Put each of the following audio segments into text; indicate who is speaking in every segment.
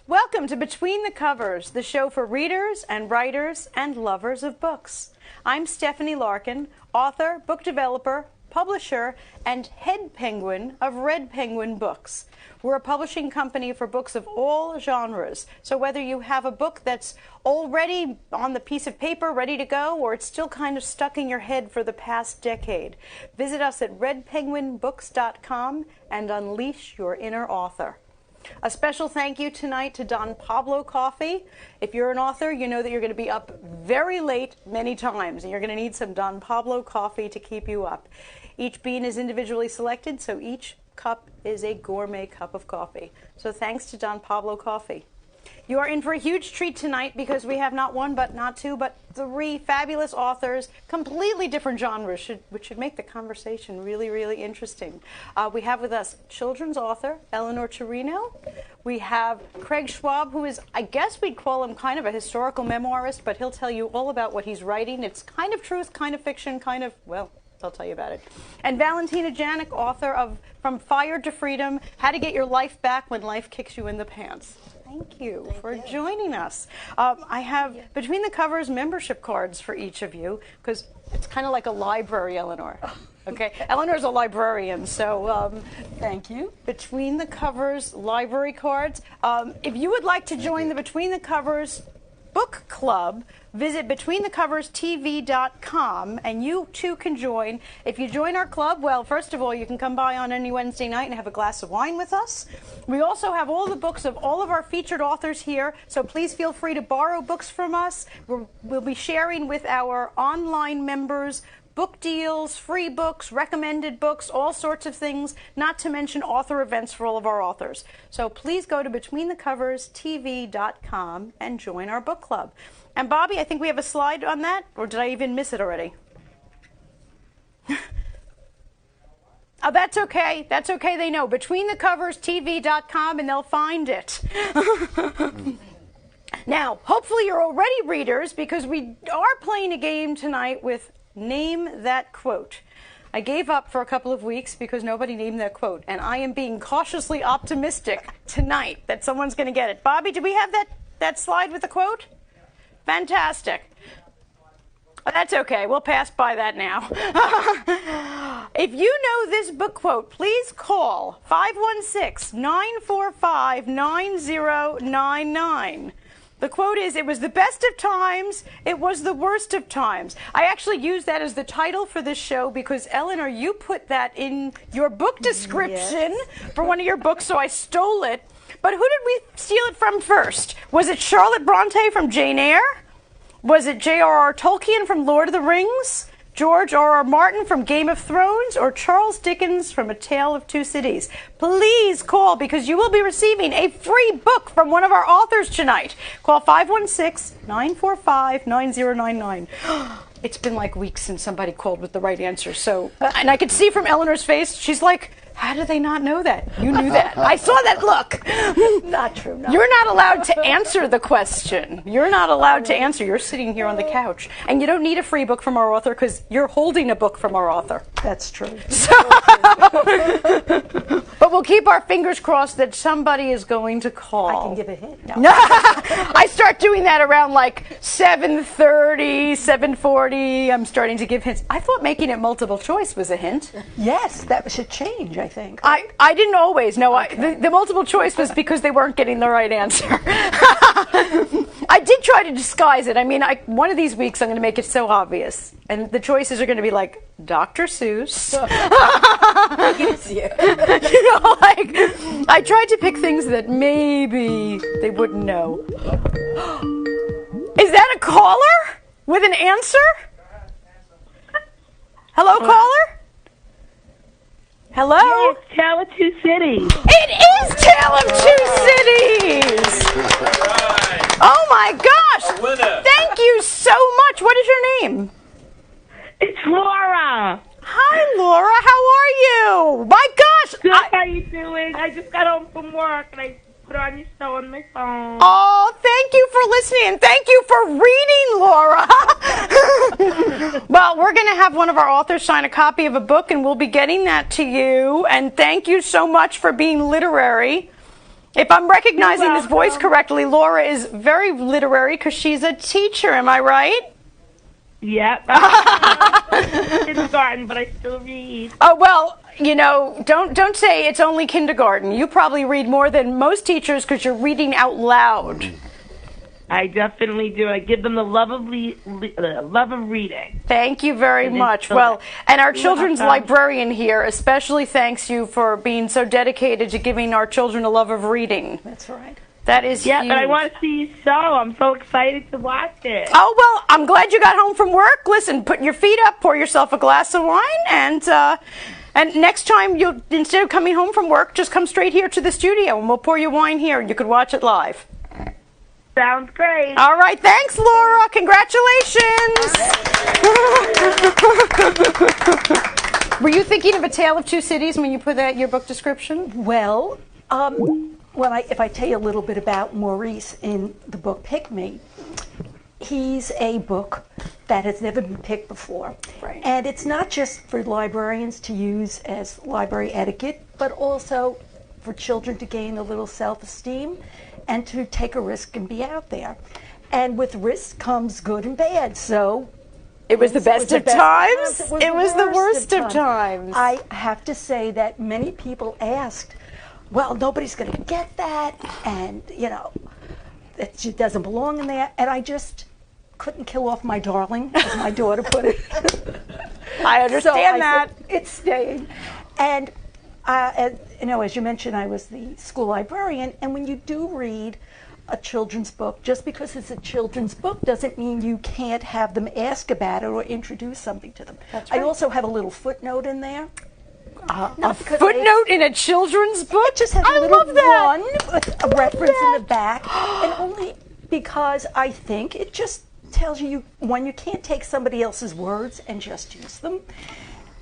Speaker 1: Welcome to Between the Covers, the show for readers and writers and lovers of books. I'm Stephanie Larkin, author, book developer, publisher, and head penguin of Red Penguin Books. We're a publishing company for books of all genres. So whether you have a book that's already on the piece of paper, ready to go, or it's still kind of stuck in your head for the past decade, visit us at redpenguinbooks.com and unleash your inner author. A special thank you tonight to Don Pablo Coffee. If you're an author, you know that you're going to be up very late many times, and you're going to need some Don Pablo coffee to keep you up. Each bean is individually selected, so each cup is a gourmet cup of coffee. So thanks to Don Pablo Coffee. You are in for a huge treat tonight because we have not one, but not two, but three fabulous authors, completely different genres, which should make the conversation really, really interesting. We have with us children's author Eleanor Turino. We have Craig Schwab, who is, I guess we'd call him kind of a historical memoirist, but he'll tell you all about what he's writing. It's kind of truth, kind of fiction, kind of, well, I'll tell you about it. And Valentina, Janek, author of From Fire to Freedom, How to Get Your Life Back When Life Kicks You in the Pants. Thank you for joining us. I have Between the Covers membership cards for each of you, because it's kind of like a library, Eleanor. Okay, Eleanor's a librarian, so
Speaker 2: thank you.
Speaker 1: Between the Covers library cards. If you would like to join the Between the Covers book club, visit betweenthecoverstv.com, and you too can join. If you join our club, well, first of all, you can come by on any Wednesday night and have a glass of wine with us. We also have all the books of all of our featured authors here, so please feel free to borrow books from us. We'll be sharing with our online members book deals, free books, recommended books, all sorts of things, not to mention author events for all of our authors. So please go to betweenthecoverstv.com and join our book club. And Bobby, I think we have a slide on that, or did I even miss it already? Oh, that's okay. That's okay. They know. Betweenthecoverstv.com, and they'll find it. Now, hopefully you're already readers, because we are playing a game tonight with Name That Quote. I gave up for a couple of weeks because nobody named that quote, and I am being cautiously optimistic tonight that someone's going to get it. Bobby, do we have that slide with the quote? Fantastic. Oh, that's okay. We'll pass by that now. If you know this book quote, please call 516-945-9099. The quote is, "It was the best of times, it was the worst of times." I actually used that as the title for this show because, Eleanor, you put that in your book description for one of your books, so I stole it. But who did we steal it from first? Was it Charlotte Bronte from Jane Eyre? Was it J.R.R. Tolkien from Lord of the Rings? George R.R. Martin from Game of Thrones, or Charles Dickens from A Tale of Two Cities? Please call, because you will be receiving a free book from one of our authors tonight. Call 516-945-9099. It's been like weeks since somebody called with the right answer. So, and I could see from Eleanor's face, she's like, how do they not know that? You knew that. I saw that look.
Speaker 2: Not true.
Speaker 1: You're not allowed to answer the question. You're not allowed to answer. You're sitting here on the couch. And you don't need a free book from our author because you're holding a book from our author.
Speaker 2: That's true.
Speaker 1: But we'll keep our fingers crossed that somebody is going to call.
Speaker 2: I can give a hint.
Speaker 1: No. I start doing that around like 7:30, 7:40. I'm starting to give hints. I thought making it multiple choice was a hint.
Speaker 2: Yes, that should change, I think.
Speaker 1: I didn't always. No, the multiple choice was because they weren't getting the right answer. I did try to disguise it. I mean, one of these weeks I'm going to make it so obvious. And the choices are going to be like Dr. Seuss. I tried to pick things that maybe they wouldn't know. Is that a caller with an answer? Hello, caller? Hello?
Speaker 3: Yes, Tale of Two Cities.
Speaker 1: It is Tale of Two Cities! Oh my gosh! Thank you so much. What is your name?
Speaker 3: It's Laura.
Speaker 1: Hi, Laura. How are you? My gosh!
Speaker 3: Good, how you doing? I just got home from work and I put on your show on my phone.
Speaker 1: Oh, thank you for listening and thank you for reading, Laura. Well, we're going to have one of our authors sign a copy of a book and we'll be getting that to you. And thank you so much for being literary. If I'm recognizing
Speaker 3: You're
Speaker 1: this voice
Speaker 3: welcome.
Speaker 1: correctly, Laura is very literary because she's a teacher. Am I right?
Speaker 3: Yep. Kindergarten, but I still read.
Speaker 1: Oh, well, you know, don't say it's only kindergarten. You probably read more than most teachers because you're reading out loud.
Speaker 3: I definitely do. I give them the love of reading.
Speaker 1: Thank you very
Speaker 3: And
Speaker 1: much.
Speaker 3: so
Speaker 1: Well, and our
Speaker 3: You're
Speaker 1: children's
Speaker 3: welcome.
Speaker 1: librarian here especially thanks you for being so dedicated to giving our children a love of reading.
Speaker 2: That's right.
Speaker 1: That is
Speaker 3: Yeah,
Speaker 1: huge.
Speaker 3: but I want to see you show. I'm so excited to watch it.
Speaker 1: Oh, well, I'm glad you got home from work. Listen, put your feet up, pour yourself a glass of wine, and next time, you instead of coming home from work, just come straight here to the studio, and we'll pour you wine here, and you could watch it live.
Speaker 3: Sounds great.
Speaker 1: All right, thanks, Laura. Congratulations. Were you thinking of A Tale of Two Cities when you put that in your book description?
Speaker 2: Well, if I tell you a little bit about Maurice in the book Pick Me, he's a book that has never been picked before.
Speaker 1: Right.
Speaker 2: And it's not just for librarians to use as library etiquette, but also for children to gain a little self-esteem and to take a risk and be out there. And with risk comes good and bad. So
Speaker 1: It was the best of times. It was the worst of
Speaker 2: times.
Speaker 1: times.
Speaker 2: I have to say that many people asked, well, nobody's going to get that, and, you know, it doesn't belong in there. And I just couldn't kill off my darling, as my daughter put it.
Speaker 1: I understand that.
Speaker 2: Said, it's staying. And, you know, as you mentioned, I was the school librarian, and when you do read a children's book, just because it's a children's book doesn't mean you can't have them ask about it or introduce something to them.
Speaker 1: That's
Speaker 2: I
Speaker 1: right.
Speaker 2: also have a little footnote in there.
Speaker 1: A
Speaker 2: Not because
Speaker 1: footnote in a children's book?
Speaker 2: It just has
Speaker 1: I
Speaker 2: a little
Speaker 1: love that.
Speaker 2: one with a reference in the back, and only because I think it just tells you, one, you can't take somebody else's words and just use them,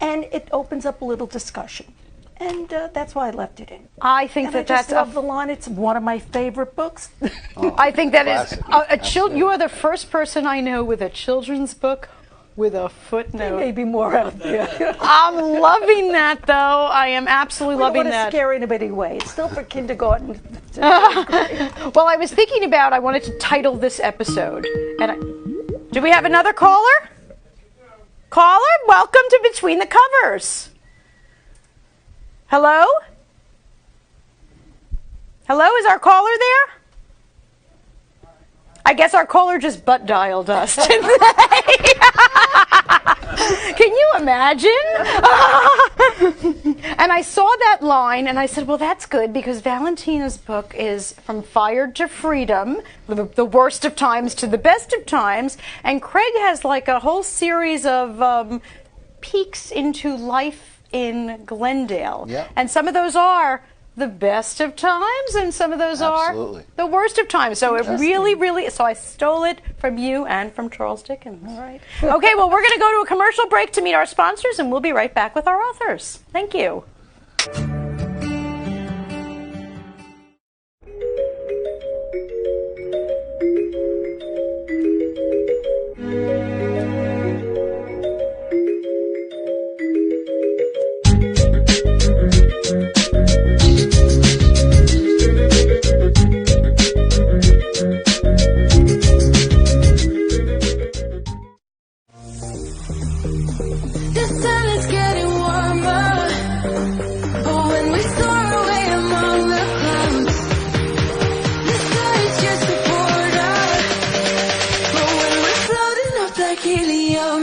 Speaker 2: and it opens up a little discussion. And that's why I left it in.
Speaker 1: I think
Speaker 2: And
Speaker 1: that
Speaker 2: I just
Speaker 1: that's
Speaker 2: love the line. It's one of my favorite books.
Speaker 1: I think that is
Speaker 4: Classic.
Speaker 1: you are the first person I know with a children's book with a
Speaker 2: There
Speaker 1: footnote.
Speaker 2: may be more out there.
Speaker 1: I'm loving that, though. I am absolutely
Speaker 2: I don't
Speaker 1: loving
Speaker 2: want to
Speaker 1: that.
Speaker 2: scare anybody away. It's still for kindergarten.
Speaker 1: Well, I was thinking about I wanted to title this episode. Do we have another caller? Caller, welcome to Between the Covers. Hello? Hello, is our caller there? I guess our caller just butt dialed us today. Can you imagine? And I saw that line and I said, well, that's good because Valentina's book is From Fired to Freedom, the worst of times to the best of times. And Craig has like a whole series of peeks into life in Glendale.
Speaker 4: Yeah.
Speaker 1: And some of those are the best of times and some of those
Speaker 4: Absolutely.
Speaker 1: are the worst of times. So it really, so I stole it from you and from Charles Dickens.
Speaker 2: All right.
Speaker 1: Okay, well, we're going to go to a commercial break to meet our sponsors, and we'll be right back with our authors. Thank you.
Speaker 5: The sun is getting warmer, but when we soar away among the clouds, the sky is just a border, but when we're floating up like helium.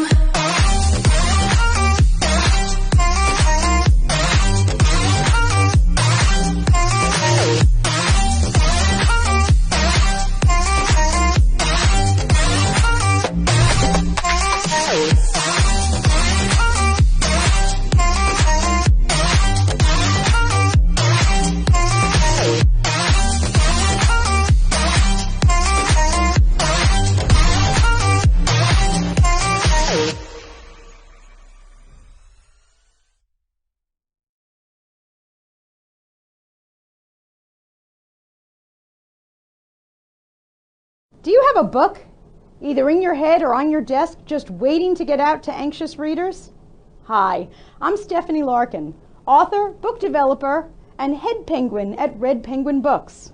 Speaker 6: Do you have a book, either in your head or on your desk, just waiting to get out to anxious readers? Hi, I'm Stephanie Larkin, author, book developer, and Head Penguin at Red Penguin Books.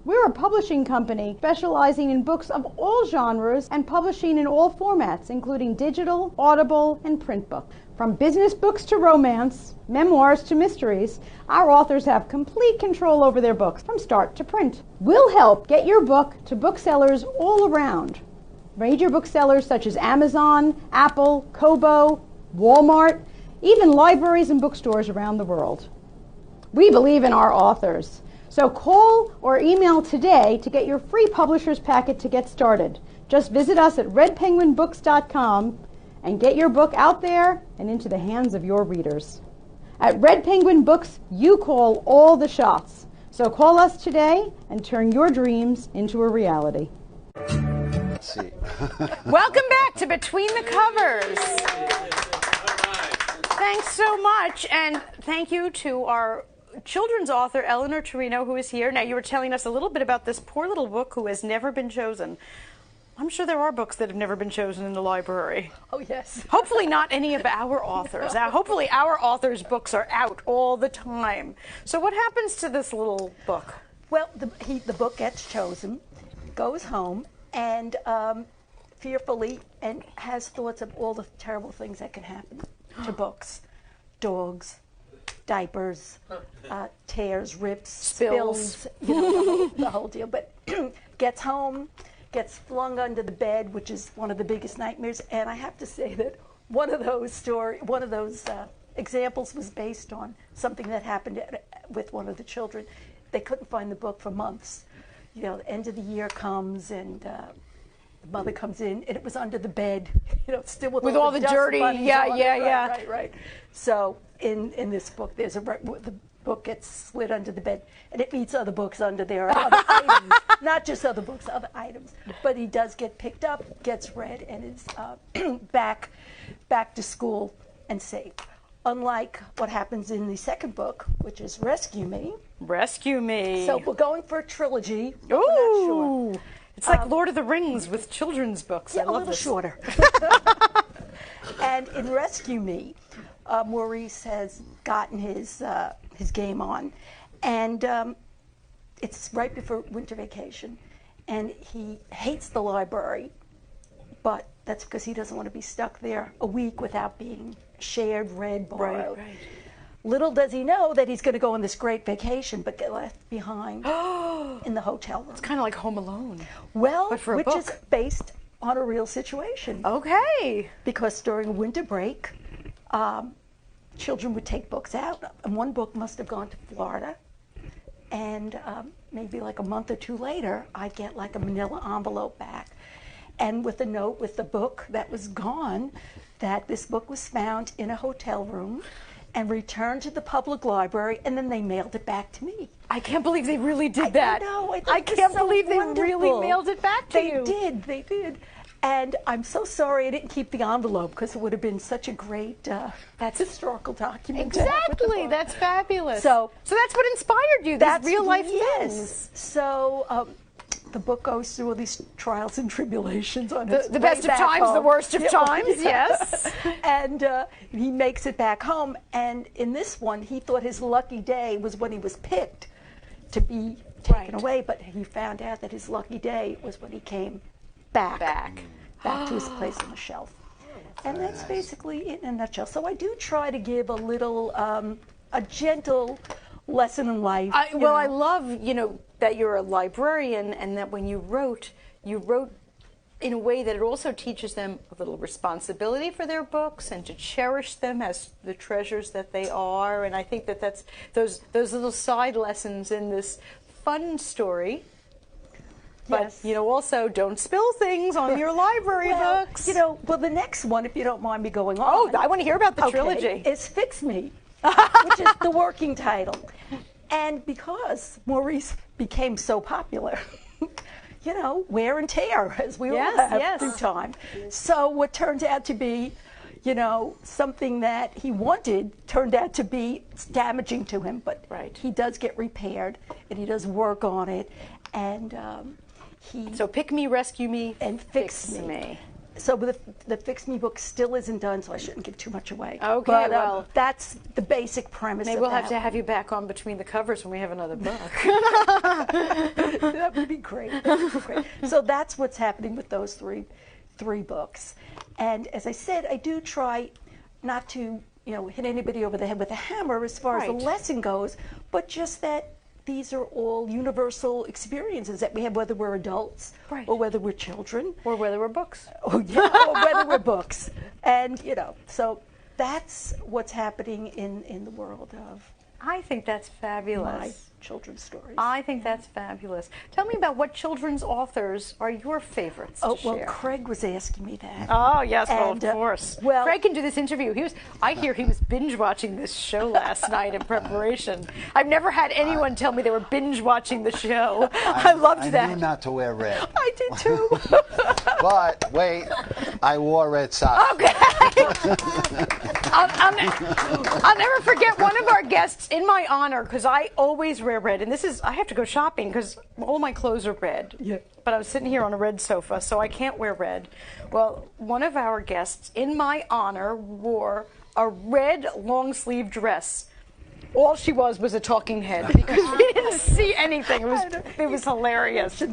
Speaker 6: We're a publishing company specializing in books of all genres and publishing in all formats, including digital, audible, and print books. From business books to romance, memoirs to mysteries, our authors have complete control over their books from start to print. We'll help get your book to booksellers all around. Major booksellers such as Amazon, Apple, Kobo, Walmart, even libraries and bookstores around the world. We believe in our authors. So call or email today to get your free publisher's packet to get started. Just visit us at redpenguinbooks.com and get your book out there and into the hands of your readers. At Red Penguin Books, you call all the shots. So call us today and turn your dreams into a reality.
Speaker 4: Let's see.
Speaker 1: Welcome back to Between the Covers. Thanks so much, and thank you to our children's author, Eleanor Turino, who is here. Now, you were telling us a little bit about this poor little book who has never been chosen. I'm sure there are books that have never been chosen in the library.
Speaker 2: Oh, yes.
Speaker 1: Hopefully not any of our authors. Hopefully our authors' books are out all the time. So what happens to this little book?
Speaker 2: Well, the book gets chosen, goes home, and fearfully and has thoughts of all the terrible things that can happen to books. Dogs, diapers, tears, rips, spills, the whole deal. But gets home, gets flung under the bed, which is one of the biggest nightmares. And I have to say that one of those examples was based on something that happened with one of the children. They couldn't find the book for months. The end of the year comes, and the mother comes in, and it was under the bed, still with all the
Speaker 1: dirty,
Speaker 2: yeah. Right. So in this book, the book gets slid under the bed, and it meets other books under there, other items, not just other books, other items. But he does get picked up, gets read, and is back to school and safe. Unlike what happens in the second book, which is Rescue Me.
Speaker 1: Rescue Me.
Speaker 2: So we're going for a trilogy.
Speaker 1: Ooh.
Speaker 2: We're not sure.
Speaker 1: It's like Lord of the Rings with children's books.
Speaker 2: Yeah,
Speaker 1: I love
Speaker 2: a little
Speaker 1: this.
Speaker 2: shorter. And in Rescue Me, Maurice has gotten his game on, and it's right before winter vacation, and he hates the library, but that's because he doesn't want to be stuck there a week without being shared, read, borrowed.
Speaker 1: Right.
Speaker 2: Little does he know that he's going to go on this great vacation, but get left behind in the hotel room.
Speaker 1: It's kind of like Home Alone.
Speaker 2: Well,
Speaker 1: but for a
Speaker 2: which
Speaker 1: book.
Speaker 2: is based on a real situation.
Speaker 1: Okay.
Speaker 2: Because during winter break, children would take books out, and one book must have gone to Florida, and maybe like a month or two later, I'd get like a manila envelope back, and with a note with the book that was gone, that this book was found in a hotel room and returned to the public library, and then they mailed it back to me.
Speaker 1: I can't believe they really did that.
Speaker 2: I know.
Speaker 1: I can't believe they really mailed it back to you.
Speaker 2: They did. And I'm so sorry I didn't keep the envelope, because it would have been such a great that's historical document.
Speaker 1: Exactly. That's fabulous.
Speaker 2: So
Speaker 1: that's what inspired you, these real life things.
Speaker 2: So the book goes through all these trials and tribulations on
Speaker 1: the best of times, the worst of times, yes.
Speaker 2: And he makes it back home. And in this one, he thought his lucky day was when he was picked to be taken away, but he found out that his lucky day was when he came back to his place on the shelf. And that's basically it in a nutshell. So I do try to give a little, a gentle lesson in life.
Speaker 1: I love, that you're a librarian, and that when you wrote in a way that it also teaches them a little responsibility for their books and to cherish them as the treasures that they are. And I think that's those little side lessons in this fun story. But,
Speaker 2: Yes.
Speaker 1: Also don't spill things on your library books.
Speaker 2: The next one, if you don't mind me going on.
Speaker 1: Oh, I want to hear about the trilogy.
Speaker 2: Is Fix Me, which is the working title. And because Maurice became so popular, wear and tear, as we all have through time. So what turned out to be, something that he wanted turned out to be damaging to him. But he does get repaired, and he does work on it. And
Speaker 1: So Pick Me, Rescue Me,
Speaker 2: and Fix Me. So the Fix Me book still isn't done, so I shouldn't give too much away.
Speaker 1: Okay,
Speaker 2: but,
Speaker 1: well,
Speaker 2: that's the basic premise.
Speaker 1: Maybe
Speaker 2: of
Speaker 1: we'll have
Speaker 2: that
Speaker 1: to have you back on between the covers when we have another book.
Speaker 2: That would be great. That would be great. So that's what's happening with those three books. And as I said, I do try not to, hit anybody over the head with a hammer as far as the lesson goes, but just that these are all universal experiences that we have, whether we're adults or whether we're children.
Speaker 1: Or whether we're books.
Speaker 2: Or whether we're books. And, so that's what's happening in the world of
Speaker 1: I think that's fabulous.
Speaker 2: my children's stories.
Speaker 1: I think that's fabulous. Tell me about what children's authors are your favorites to
Speaker 2: well,
Speaker 1: share.
Speaker 2: Craig was asking me that.
Speaker 1: Oh, yes, well,
Speaker 2: And,
Speaker 1: of course.
Speaker 2: well-
Speaker 1: Craig can do this interview. I hear he was binge watching this show last night in preparation. I've never had anyone tell me they were binge watching the show. I loved
Speaker 4: I
Speaker 1: that.
Speaker 4: knew not to wear red.
Speaker 1: I did too.
Speaker 4: But wait, I wore red socks.
Speaker 1: Okay. I'll never forget one of our guests in my honor, because I always wear red, and I have to go shopping because all my clothes are red.
Speaker 2: Yeah.
Speaker 1: But I was sitting here on a red sofa, so I can't wear red. Well, one of our guests in my honor wore a red long sleeve dress. All she was a talking head because we didn't see anything. It was hilarious. So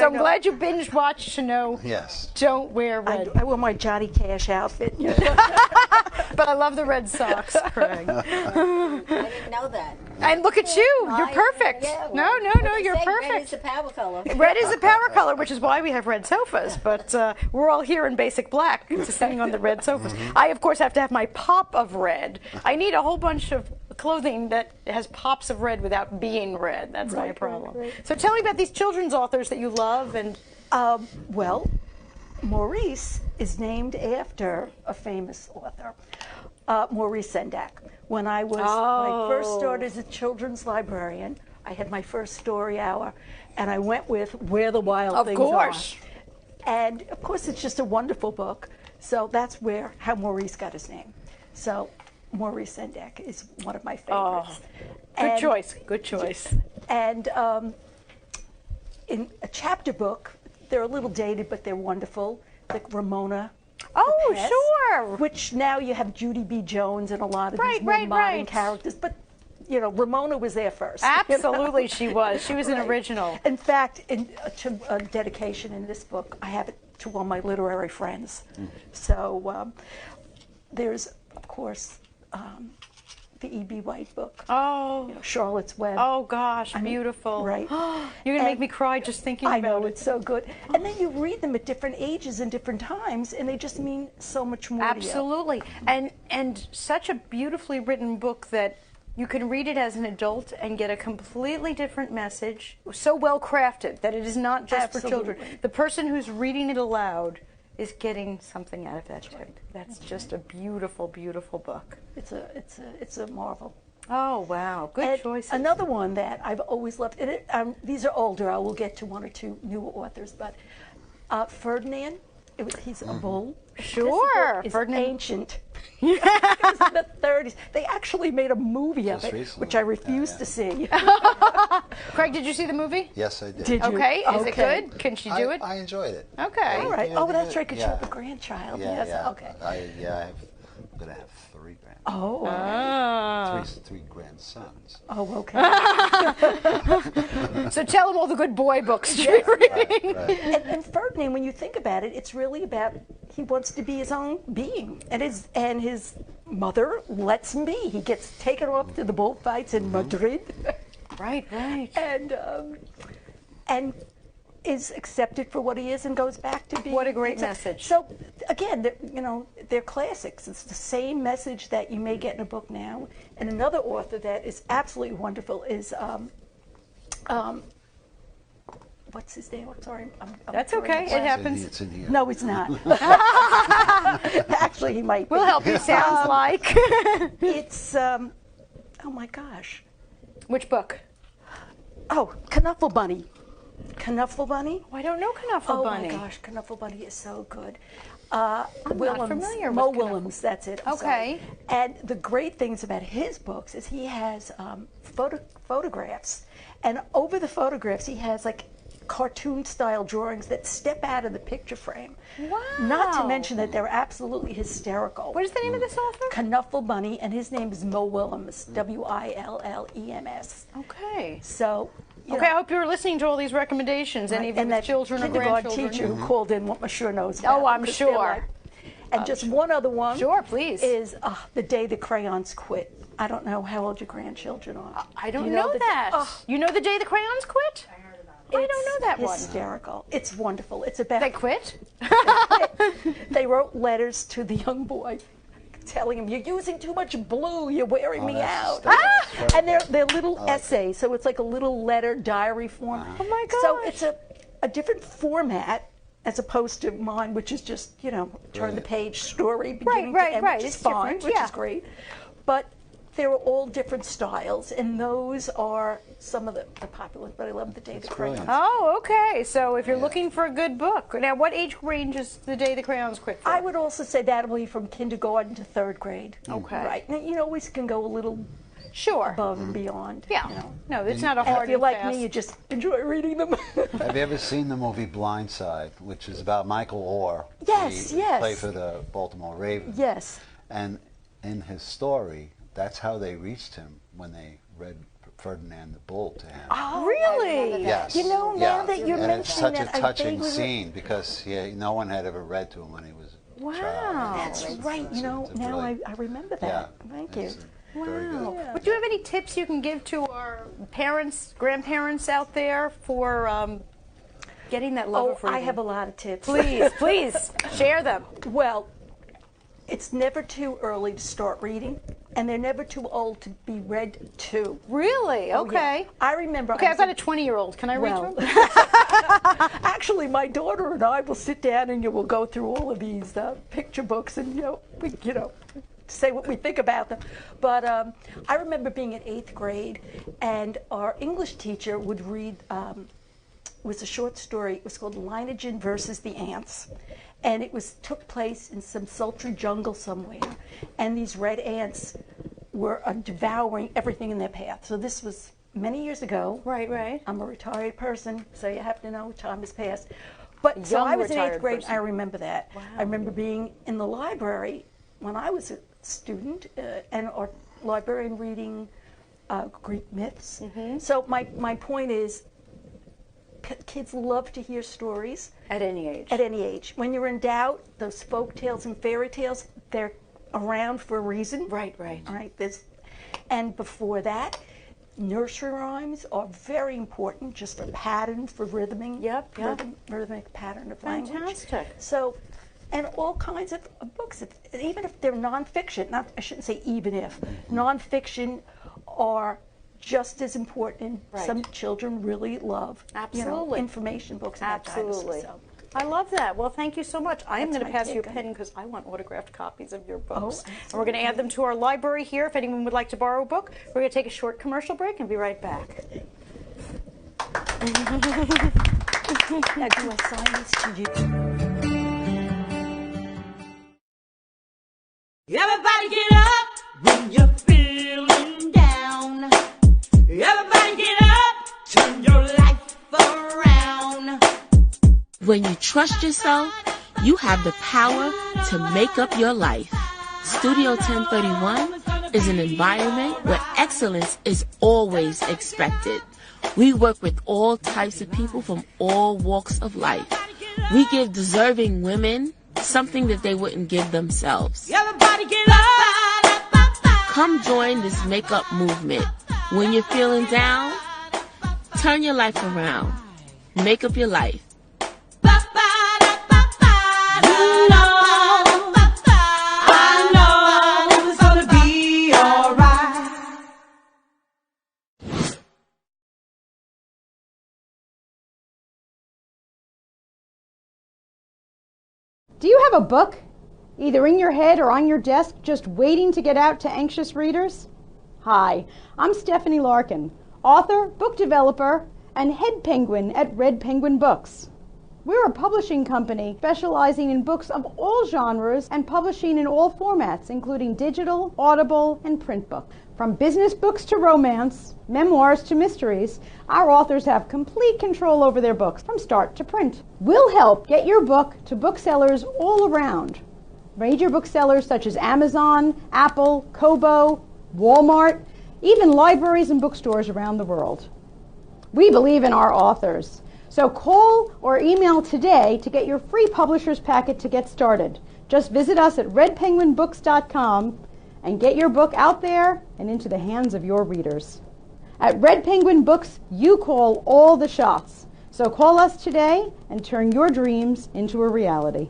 Speaker 1: I'm glad you binge watched to know.
Speaker 4: Yes.
Speaker 1: Don't wear red.
Speaker 2: I wore my Johnny Cash outfit.
Speaker 1: But I love the red socks, Craig.
Speaker 7: I didn't know that.
Speaker 1: And look at you. You're
Speaker 7: I-
Speaker 1: perfect.
Speaker 7: yeah,
Speaker 1: No,
Speaker 7: well,
Speaker 1: no,
Speaker 7: what
Speaker 1: no,
Speaker 7: they
Speaker 1: you're
Speaker 7: say,
Speaker 1: perfect.
Speaker 7: Red is the power color.
Speaker 1: Red is a power color, which is why we have red sofas. But we're all here in basic black, sitting on the red sofas. I, of course, have to have my pop of red. I need a whole bunch of clothing that has pops of red without being red. That's my problem.
Speaker 2: right.
Speaker 1: So tell me about these children's authors that you love. And
Speaker 2: Well, Maurice is named after a famous author, Maurice Sendak. When I first started as a children's librarian, I had my first story hour, and I went with Where the Wild Things
Speaker 1: course.
Speaker 2: Are. And of course, it's just a wonderful book. So that's how Maurice got his name. So Maurice Sendak is one of my favorites.
Speaker 1: Good choice. Good choice.
Speaker 2: And in a chapter book, they're a little dated, but they're wonderful, like Ramona.
Speaker 1: Oh,
Speaker 2: the Pest,
Speaker 1: sure.
Speaker 2: Which now you have Judy B. Jones and a lot of these more
Speaker 1: Right,
Speaker 2: modern
Speaker 1: right.
Speaker 2: characters, but Ramona was there first.
Speaker 1: Absolutely, she was. She was an original.
Speaker 2: In fact, to a dedication in this book, I have it to one of my literary friends. So there's, of course, the E.B. White book.
Speaker 1: Oh.
Speaker 2: Charlotte's Web.
Speaker 1: Oh gosh, beautiful.
Speaker 2: Right.
Speaker 1: You're gonna make me cry just thinking
Speaker 2: I
Speaker 1: about
Speaker 2: know,
Speaker 1: it.
Speaker 2: it's so good. And then you read them at different ages and different times, and they just mean so much more to you.
Speaker 1: Absolutely. And such a beautifully written book that you can read it as an adult and get a completely different message. So well crafted that it is not just for children.
Speaker 2: Absolutely.
Speaker 1: The person who's reading it aloud is getting something out of that too. That's just a beautiful, beautiful book.
Speaker 2: It's a marvel.
Speaker 1: Oh wow, good
Speaker 2: And
Speaker 1: choice.
Speaker 2: another one that I've always loved, and these are older, I will get to one or two newer authors, but Ferdinand, he's a bull.
Speaker 1: Sure,
Speaker 2: It's
Speaker 1: Ferdinand.
Speaker 2: ancient. It was in the 30s. They actually made a movie of
Speaker 4: Just
Speaker 2: it,
Speaker 4: recently.
Speaker 2: which I refuse to see.
Speaker 1: Craig, did you see the movie?
Speaker 4: Yes, I did.
Speaker 2: Did you?
Speaker 1: Okay, is it
Speaker 2: Okay.
Speaker 1: good? Can she do it?
Speaker 4: I enjoyed it.
Speaker 1: Okay.
Speaker 2: All right.
Speaker 4: Yeah,
Speaker 2: Oh, that's
Speaker 4: yeah,
Speaker 2: right, because you have a grandchild.
Speaker 4: Yeah,
Speaker 2: Yes,
Speaker 4: yeah.
Speaker 2: okay.
Speaker 4: I'm going to have 3 grandchildren.
Speaker 2: Oh,
Speaker 1: Ah.
Speaker 4: Three grandsons.
Speaker 2: oh, okay.
Speaker 1: So tell him all the good boy books to be reading.
Speaker 4: Right.
Speaker 2: And Ferdinand, when you think about it, it's really about he wants to be his own being, and his mother lets him be. He gets taken off to the bullfights in Madrid,
Speaker 1: Right, right.
Speaker 2: and is accepted for what he is and goes back to being.
Speaker 1: What a great message.
Speaker 2: So again, they're classics. It's the same message that you may get in a book now. And another author that is absolutely wonderful is what's his name? I'm sorry. I'm
Speaker 1: That's
Speaker 2: drawing
Speaker 1: okay.
Speaker 2: a
Speaker 1: It
Speaker 2: blank.
Speaker 1: happens.
Speaker 4: It's in here.
Speaker 2: No, it's not. Actually, he might be.
Speaker 1: We'll help you. Sounds like.
Speaker 2: It's, oh my gosh.
Speaker 1: Which book?
Speaker 2: Oh, Knuffle Bunny. Knuffle Bunny?
Speaker 1: Oh, I don't know Knuffle Bunny.
Speaker 2: Oh my gosh, Knuffle Bunny is so good.
Speaker 1: not familiar
Speaker 2: Mo
Speaker 1: with Knuffle.
Speaker 2: Willems, that's it. I'm
Speaker 1: Okay.
Speaker 2: sorry. And the great things about his books is he has photographs. And over the photographs, he has like cartoon-style drawings that step out of the picture frame.
Speaker 1: Wow.
Speaker 2: Not to mention that they're absolutely hysterical.
Speaker 1: What is the name of this author?
Speaker 2: Knuffle Bunny, and his name is Mo Willems, Willems.
Speaker 1: Okay.
Speaker 2: So,
Speaker 1: Okay, I hope you were listening to all these recommendations. Any of you
Speaker 2: and
Speaker 1: with
Speaker 2: that
Speaker 1: children or
Speaker 2: kindergarten
Speaker 1: grandchildren?
Speaker 2: teacher who called in, I'm sure knows about
Speaker 1: Oh, I'm
Speaker 2: them, 'cause they're
Speaker 1: sure.
Speaker 2: and just one other one.
Speaker 1: Sure, please.
Speaker 2: Is The Day the Crayons Quit. I don't know how old your grandchildren are.
Speaker 1: I don't
Speaker 2: You
Speaker 1: know
Speaker 2: the-
Speaker 1: that.
Speaker 2: Oh,
Speaker 1: You know The Day the Crayons Quit? I don't know that one.
Speaker 2: Hysterical. It's wonderful. It's about
Speaker 1: They quit?
Speaker 2: They wrote letters to the young boy telling him, "You're using too much blue. You're wearing me out." And they're little essays, so it's like a little letter diary form.
Speaker 1: Oh my gosh.
Speaker 2: So it's a different format as opposed to mine, which is just turn the page story beginning to end, which is
Speaker 1: It's
Speaker 2: fine,
Speaker 1: different,
Speaker 2: which
Speaker 1: yeah.
Speaker 2: is great. But they're all different styles, and those are some of the popular. But I love The Day the Crayons.
Speaker 1: Oh, okay. So if you're looking for a good book, now what age range is The Day the Crayons Quit for?
Speaker 2: I would also say that will be from kindergarten to third grade.
Speaker 1: Okay.
Speaker 2: Right. And you always can go a little
Speaker 1: Sure.
Speaker 2: above and beyond.
Speaker 1: Yeah. No, it's not a
Speaker 2: And
Speaker 1: hard
Speaker 2: if you're like
Speaker 1: fast.
Speaker 2: me, you just enjoy reading them.
Speaker 4: Have you ever seen the movie Blindside, which is about Michael Orr?
Speaker 2: Yes,
Speaker 4: He
Speaker 2: yes.
Speaker 4: played for the Baltimore Ravens.
Speaker 2: Yes.
Speaker 4: And in his story, that's how they reached him when they read Ferdinand the Bull to him.
Speaker 1: Really?
Speaker 4: Yes.
Speaker 2: You know, now that you're
Speaker 4: and it's
Speaker 2: mentioning
Speaker 4: such
Speaker 2: that,
Speaker 4: a
Speaker 2: I
Speaker 4: touching
Speaker 2: vaguely
Speaker 4: scene because no one had ever read to him when he was a child.
Speaker 2: That's right. You know,
Speaker 4: It's a
Speaker 2: now
Speaker 4: really-
Speaker 2: I remember
Speaker 4: Yeah,
Speaker 2: that. Thank you.
Speaker 4: it's very good.
Speaker 1: But do you have any tips you can give to our parents, grandparents out there for getting that love of
Speaker 2: I
Speaker 1: reading?
Speaker 2: have a lot of tips.
Speaker 1: Please, share them.
Speaker 2: Well, it's never too early to start reading, and they're never too old to be read to.
Speaker 1: Really?
Speaker 2: Oh,
Speaker 1: Okay.
Speaker 2: yeah. I remember.
Speaker 1: Okay,
Speaker 2: I
Speaker 1: I've
Speaker 2: was
Speaker 1: got a 20-year-old. Can I read
Speaker 2: Well,
Speaker 1: to him?
Speaker 2: actually, my daughter and I will sit down and we'll go through all of these picture books and we say what we think about them. But I remember being in 8th grade, and our English teacher would read. It was a short story. It was called Lineagen versus the Ants, and it took place in some sultry jungle somewhere, and these red ants were devouring everything in their path. So this was many years ago.
Speaker 1: Right.
Speaker 2: I'm a retired person, so you have to know time has passed. But so
Speaker 1: Young
Speaker 2: I was in 8th
Speaker 1: retired
Speaker 2: grade.
Speaker 1: person.
Speaker 2: I remember that.
Speaker 1: Wow.
Speaker 2: I remember being in the library when I was a student, and our librarian reading Greek myths.
Speaker 1: Mm-hmm.
Speaker 2: So my point is, kids love to hear stories
Speaker 1: At any age.
Speaker 2: at any age. When you're in doubt, those folk tales and fairy tales, they're around for a reason.
Speaker 1: Right.
Speaker 2: All right. And before that, nursery rhymes are very important, just for pattern, for rhythming.
Speaker 1: Yep.
Speaker 2: Rhythmic pattern of language.
Speaker 1: Fantastic.
Speaker 2: So, and all kinds of books, even if they're nonfiction. I shouldn't say even if. Nonfiction are just as important.
Speaker 1: Right.
Speaker 2: Some children really love
Speaker 1: Absolutely.
Speaker 2: information books about
Speaker 1: Absolutely.
Speaker 2: dinosaurs. So.
Speaker 1: I love that. Well, thank you so much. I am
Speaker 2: That's
Speaker 1: going to
Speaker 2: my
Speaker 1: pass you a
Speaker 2: take on
Speaker 1: pen because I want autographed copies of your books.
Speaker 2: Oh,
Speaker 1: and we're going to add them to our library here. If anyone would like to borrow a book, we're going to take a short commercial break and be right back.
Speaker 2: Now, do I sign these to you?
Speaker 5: Everybody get up when you're feeling down. Everybody get up, turn your life around.
Speaker 8: When you trust yourself, you have the power to make up your life. Studio 1031 is an environment where excellence is always expected. We work with all types of people from all walks of life. We give deserving women something that they wouldn't give themselves.
Speaker 5: Everybody get up.
Speaker 8: Come join this makeup movement. When you're feeling down, turn your life around. Make up your life.
Speaker 5: I know it's gonna be alright.
Speaker 6: Do you have a book, either in your head or on your desk, just waiting to get out to anxious readers? Hi, I'm Stephanie Larkin, author, book developer, and head penguin at Red Penguin Books. We're a publishing company specializing in books of all genres and publishing in all formats, including digital, audible, and print book. From business books to romance, memoirs to mysteries, our authors have complete control over their books from start to print. We'll help get your book to booksellers all around. Major booksellers such as Amazon, Apple, Kobo, Walmart, even libraries and bookstores around the world. We believe in our authors. So call or email today to get your free publisher's packet to get started. Just visit us at redpenguinbooks.com and get your book out there and into the hands of your readers. At Red Penguin Books, you call all the shots. So call us today and turn your dreams into a reality.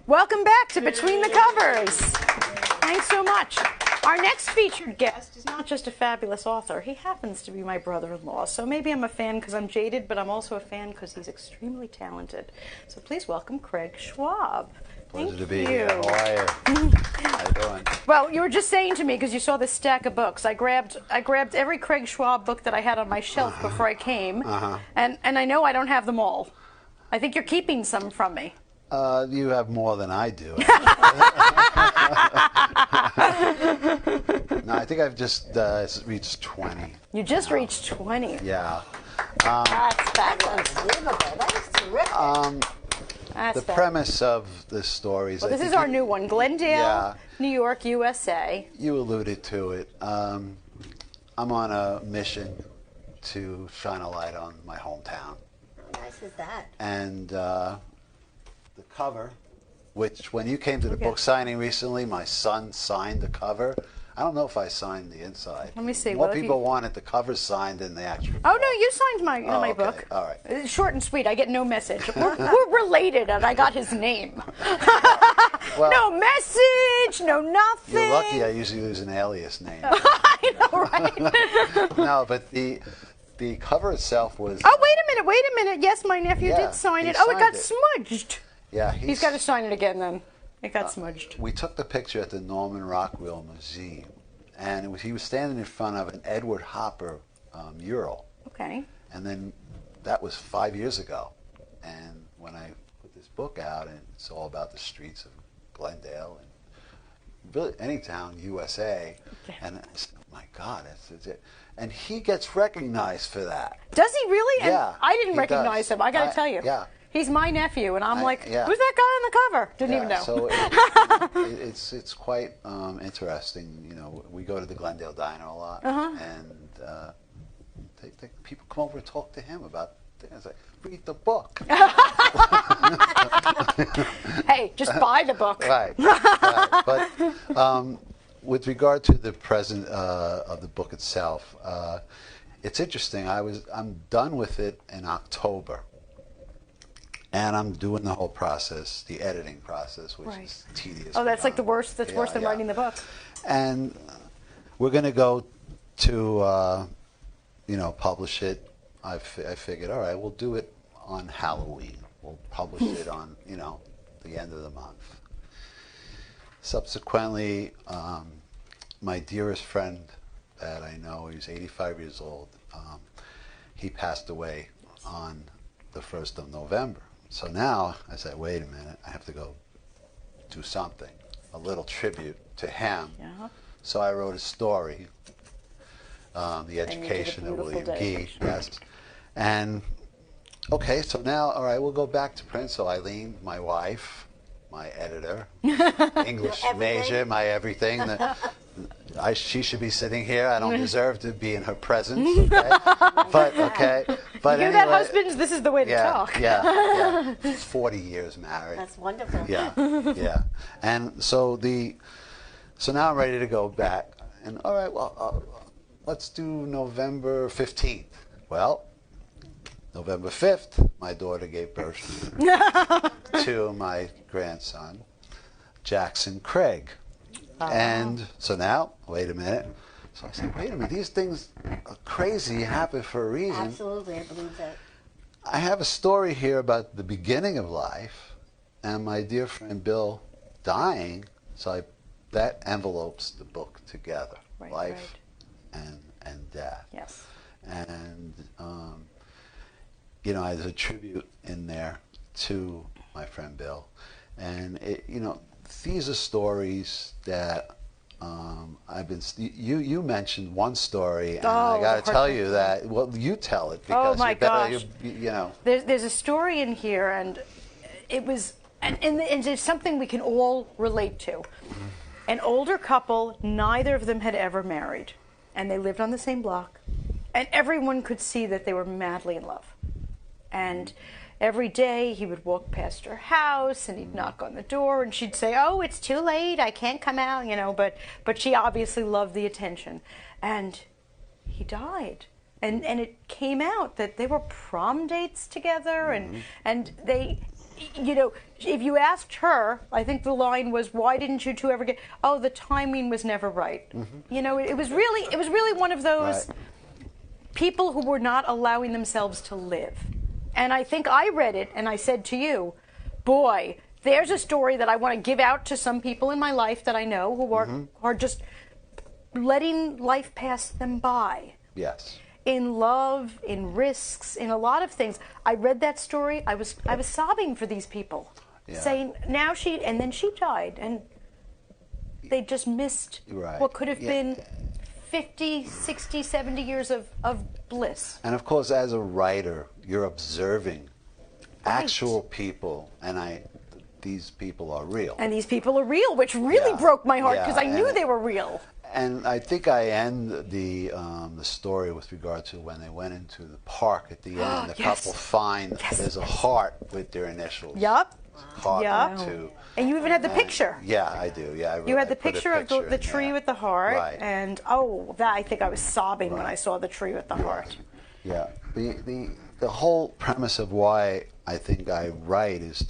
Speaker 6: Welcome back to Between the Covers. Thanks so much. Our next featured guest is not just a fabulous author. He happens to be my brother-in-law. So maybe I'm a fan because I'm jaded, but I'm also a fan because he's extremely talented. So please welcome Craig Schwab.
Speaker 4: Pleasure to be
Speaker 1: you.
Speaker 4: here. How are you? How you doing?
Speaker 1: Well, you were just saying to me, because you saw this stack of books, I grabbed every Craig Schwab book that I had on my shelf before I came, and I know I don't have them all. I think you're keeping some from me.
Speaker 4: You have more than I do. No, I think I've just reached 20.
Speaker 1: You just reached 20.
Speaker 4: Yeah.
Speaker 7: That's unbelievable. That is terrific.
Speaker 1: That's
Speaker 4: The premise of this story is...
Speaker 1: Well, this is our new one, Glendale, New York, USA.
Speaker 4: You alluded to it. I'm on a mission to shine a light on my hometown.
Speaker 7: How nice is that?
Speaker 4: And the cover, which when you came to the book signing recently, my son signed the cover. I don't know if I signed the inside.
Speaker 1: Let me see.
Speaker 4: More people wanted the cover signed than the actual
Speaker 1: Oh,
Speaker 4: book.
Speaker 1: no, you signed my
Speaker 4: okay.
Speaker 1: book.
Speaker 4: All right.
Speaker 1: It's short and sweet. I get no message. We're related, and I got his name.
Speaker 4: Well,
Speaker 1: no message, no nothing.
Speaker 4: You're lucky I usually use an alias name.
Speaker 1: I know, right?
Speaker 4: No, but the cover itself was...
Speaker 1: Oh, wait a minute. Yes, my nephew did sign it. Oh, it got smudged.
Speaker 4: Yeah,
Speaker 1: He's got to sign it again then. It got smudged.
Speaker 4: We took the picture at the Norman Rockwell Museum, and he was standing in front of an Edward Hopper mural.
Speaker 1: Okay.
Speaker 4: And then that was 5 years ago. And when I put this book out, and it's all about the streets of Glendale and really any town, U.S.A., and I said, oh my God, that's it. And he gets recognized for that.
Speaker 1: Does he really?
Speaker 4: Yeah.
Speaker 1: And I didn't recognize him. I got to tell you.
Speaker 4: Yeah.
Speaker 1: He's my nephew, and I'm like,
Speaker 4: yeah.
Speaker 1: who's that guy on the cover? Didn't even know.
Speaker 4: So it's quite interesting. You know, we go to the Glendale Diner a lot, and people come over and talk to him about things. Like, read the book.
Speaker 1: Hey, just buy the book.
Speaker 4: Right. But with regard to the present of the book itself, it's interesting. I'm done with it in October. And I'm doing the whole process, the editing process, which is tedious.
Speaker 1: Oh, that's like the worst. That's worse than writing the book.
Speaker 4: And we're going to go to, publish it. I figured, all right, we'll do it on Halloween. We'll publish it on, the end of the month. Subsequently, my dearest friend that I know, he's 85 years old, he passed away on the 1st of November. So now I said, wait a minute, I have to go do something, a little tribute to him. Yeah. So I wrote a story, The Education of William Gee. Yes. And, okay, so now, all right, we'll go back to print. So Eileen, my wife, my editor, English major, my everything, she should be sitting here. I don't deserve to be in her presence. Okay? But
Speaker 1: You hear that, husbands? This is the way to talk.
Speaker 4: Yeah. 40 years married.
Speaker 7: That's wonderful.
Speaker 4: Yeah. And so now I'm ready to go back. And all right, well, let's do November 15th. Well, November 5th, my daughter gave birth to my grandson, Jackson Craig. And so now, wait a minute. So I said, wait a minute, these things are crazy, happen for a reason.
Speaker 7: Absolutely, I believe that.
Speaker 4: I have a story here about the beginning of life and my dear friend Bill dying, so that envelopes the book together, life and death.
Speaker 1: Yes.
Speaker 4: And, there's a tribute in there to my friend Bill. And, these are stories that you mentioned one story, and I got to tell you that, well, you tell it, because
Speaker 1: my gosh. There's a story in here, and it was, and it's something we can all relate to. An older couple, neither of them had ever married, and they lived on the same block, and everyone could see that they were madly in love. And every day he would walk past her house and he'd knock on the door and she'd say, "Oh, it's too late, I can't come out," but she obviously loved the attention. And he died. And it came out that they were prom dates together, and they, if you asked her, I think the line was, "Why didn't you two ever get?" "Oh, the timing was never right." It was really one of those people who were not allowing themselves to live. And I think I read it and I said to you, boy, there's a story that I want to give out to some people in my life that I know who are just letting life pass them by.
Speaker 4: Yes.
Speaker 1: In love, in risks, in a lot of things. I read that story. I was sobbing for these people, saying and then she died, and they just missed what could have been 50, 60, 70 years of bliss.
Speaker 4: And of course, as a writer, you're observing actual people, and these people are real.
Speaker 1: And these people are real, which really broke my heart, because I knew they were real.
Speaker 4: And I think I end the story with regard to when they went into the park at the end. The couple find there's a heart with their initials.
Speaker 1: Yup.
Speaker 4: Too.
Speaker 1: And you even had the picture.
Speaker 4: Yeah, I do. Yeah,
Speaker 1: you had the picture of the tree with the heart, and I think I was sobbing when I saw the tree with the heart.
Speaker 4: Yeah, the whole premise of why I think I write is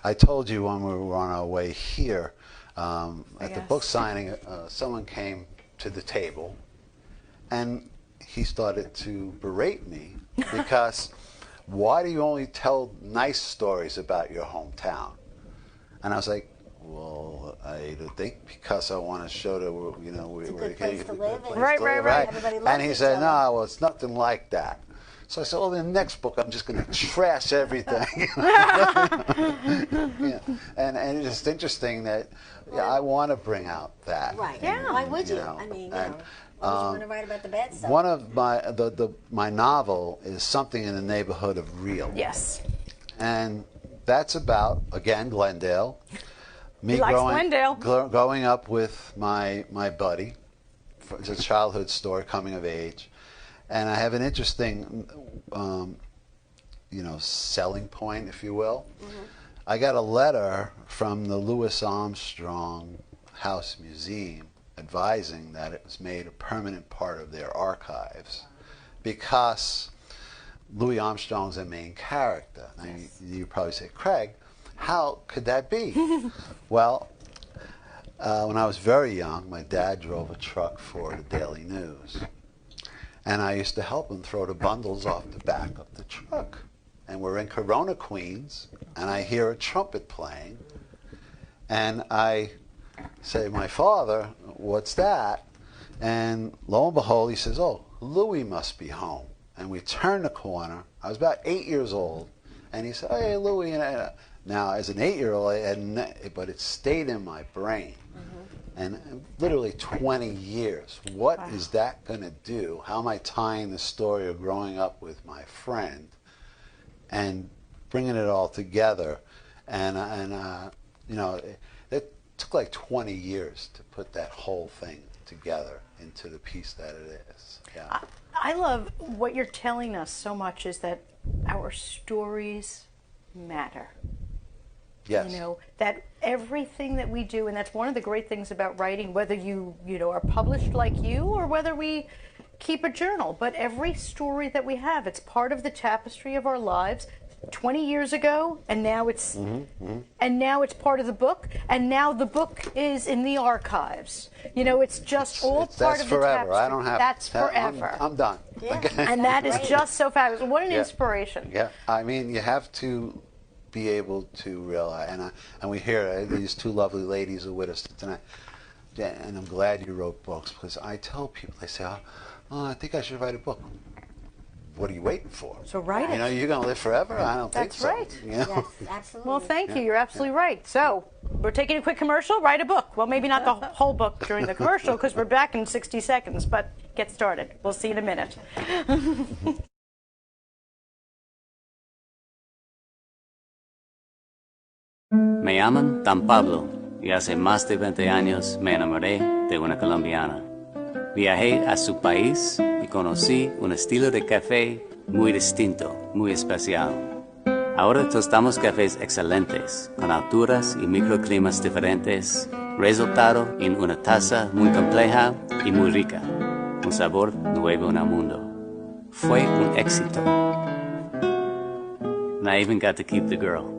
Speaker 4: I told you when we were on our way here at the book signing, someone came to the table, and he started to berate me because. Why do you only tell nice stories about your hometown? And I was like, well, I think because I want to show that we're
Speaker 7: it's a good place to live.
Speaker 1: Right.
Speaker 7: Everybody loves
Speaker 4: and he said, no, well, it's nothing like that. So I said, well, in the next book, I'm just going to trash everything. And it's just interesting that I want to bring out that.
Speaker 7: Right. Yeah. Why would you? I mean, why would you want to write about the bad stuff?
Speaker 4: One of my novel is Something in the Neighborhood of Real.
Speaker 1: Yes.
Speaker 4: And that's about, again, Glendale. Me growing up with my buddy. It's a childhood story, coming of age. And I have an interesting, selling point, if you will. I got a letter from the Louis Armstrong House Museum advising that it was made a permanent part of their archives because Louis Armstrong's a main character. Now, you probably say, Craig, how could that be? Well, when I was very young, my dad drove a truck for the Daily News. And I used to help him throw the bundles off the back of the truck. And we're in Corona, Queens, and I hear a trumpet playing. And I say, my father, what's that? And lo and behold, he says, oh, Louis must be home. And we turn the corner. I was about 8 years old. And he said, hey, Louis. Now, as an 8-year-old, but it stayed in my brain. And literally 20 years. What is that going to do? How am I tying the story of growing up with my friend and bringing it all together? And it took like 20 years to put that whole thing together into the piece that it is. Yeah.
Speaker 1: I love what you're telling us so much is that our stories matter.
Speaker 4: Yes.
Speaker 1: You know, that everything that we do, and that's one of the great things about writing, whether you are published like you or whether we keep a journal, but every story that we have, it's part of the tapestry of our lives 20 years ago, and now it's and now it's part of the book, and now the book is in the archives. You know, it's just all part of the
Speaker 4: forever.
Speaker 1: tapestry.
Speaker 4: I don't have
Speaker 1: That's forever.
Speaker 4: I'm done.
Speaker 7: Yeah.
Speaker 1: And that is just so fabulous. What an inspiration.
Speaker 4: Yeah, I mean, you have to be able to realize, and we hear these two lovely ladies are with us tonight, and I'm glad you wrote books, because I tell people, they say, oh, I think I should write a book. What are you waiting for?
Speaker 1: So write it.
Speaker 4: You know, you're going to live forever? I don't think
Speaker 1: That's
Speaker 4: so.
Speaker 1: right.
Speaker 4: You know?
Speaker 7: Yes, absolutely.
Speaker 1: Well, thank you. You're absolutely right. So we're taking a quick commercial. Write a book. Well, maybe not the whole book during the commercial, because we're back in 60 seconds, but get started. We'll see you in a minute.
Speaker 9: Me llaman Dan Pablo y hace más de 20 años me enamoré de una colombiana. Viajé a su país y conocí un estilo de café muy distinto, muy especial. Ahora tostamos cafés excelentes, con alturas y microclimas diferentes, resultado en una taza muy compleja y muy rica, un sabor nuevo en el mundo. Fue un éxito. And I even got to keep the girl.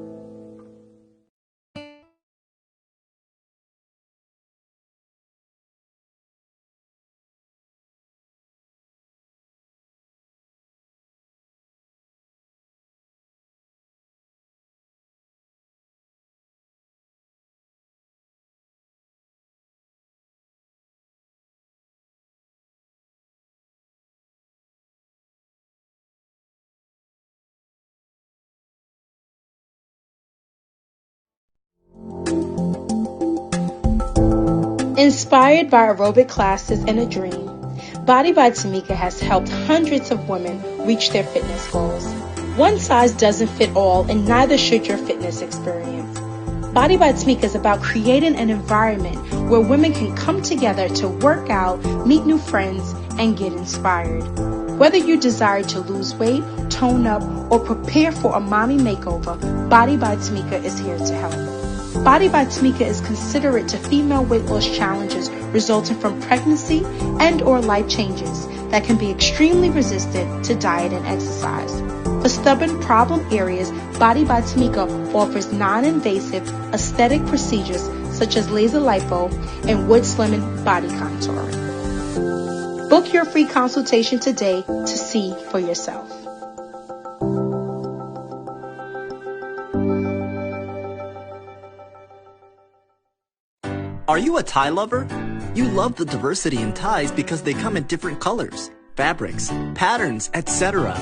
Speaker 8: Inspired by aerobic classes and a dream, Body by Tamika has helped hundreds of women reach their fitness goals. One size doesn't fit all, and neither should your fitness experience. Body by Tamika is about creating an environment where women can come together to work out, meet new friends, and get inspired. Whether you desire to lose weight, tone up, or prepare for a mommy makeover, Body by Tamika is here to help. Body by Tamika is considerate to female weight loss challenges resulting from pregnancy and or life changes that can be extremely resistant to diet and exercise. For stubborn problem areas, Body by Tamika offers non-invasive aesthetic procedures such as laser lipo and wood slimming body contouring. Book your free consultation today to see for yourself.
Speaker 10: Are you a tie lover? You love the diversity in ties because they come in different colors, fabrics, patterns, etc.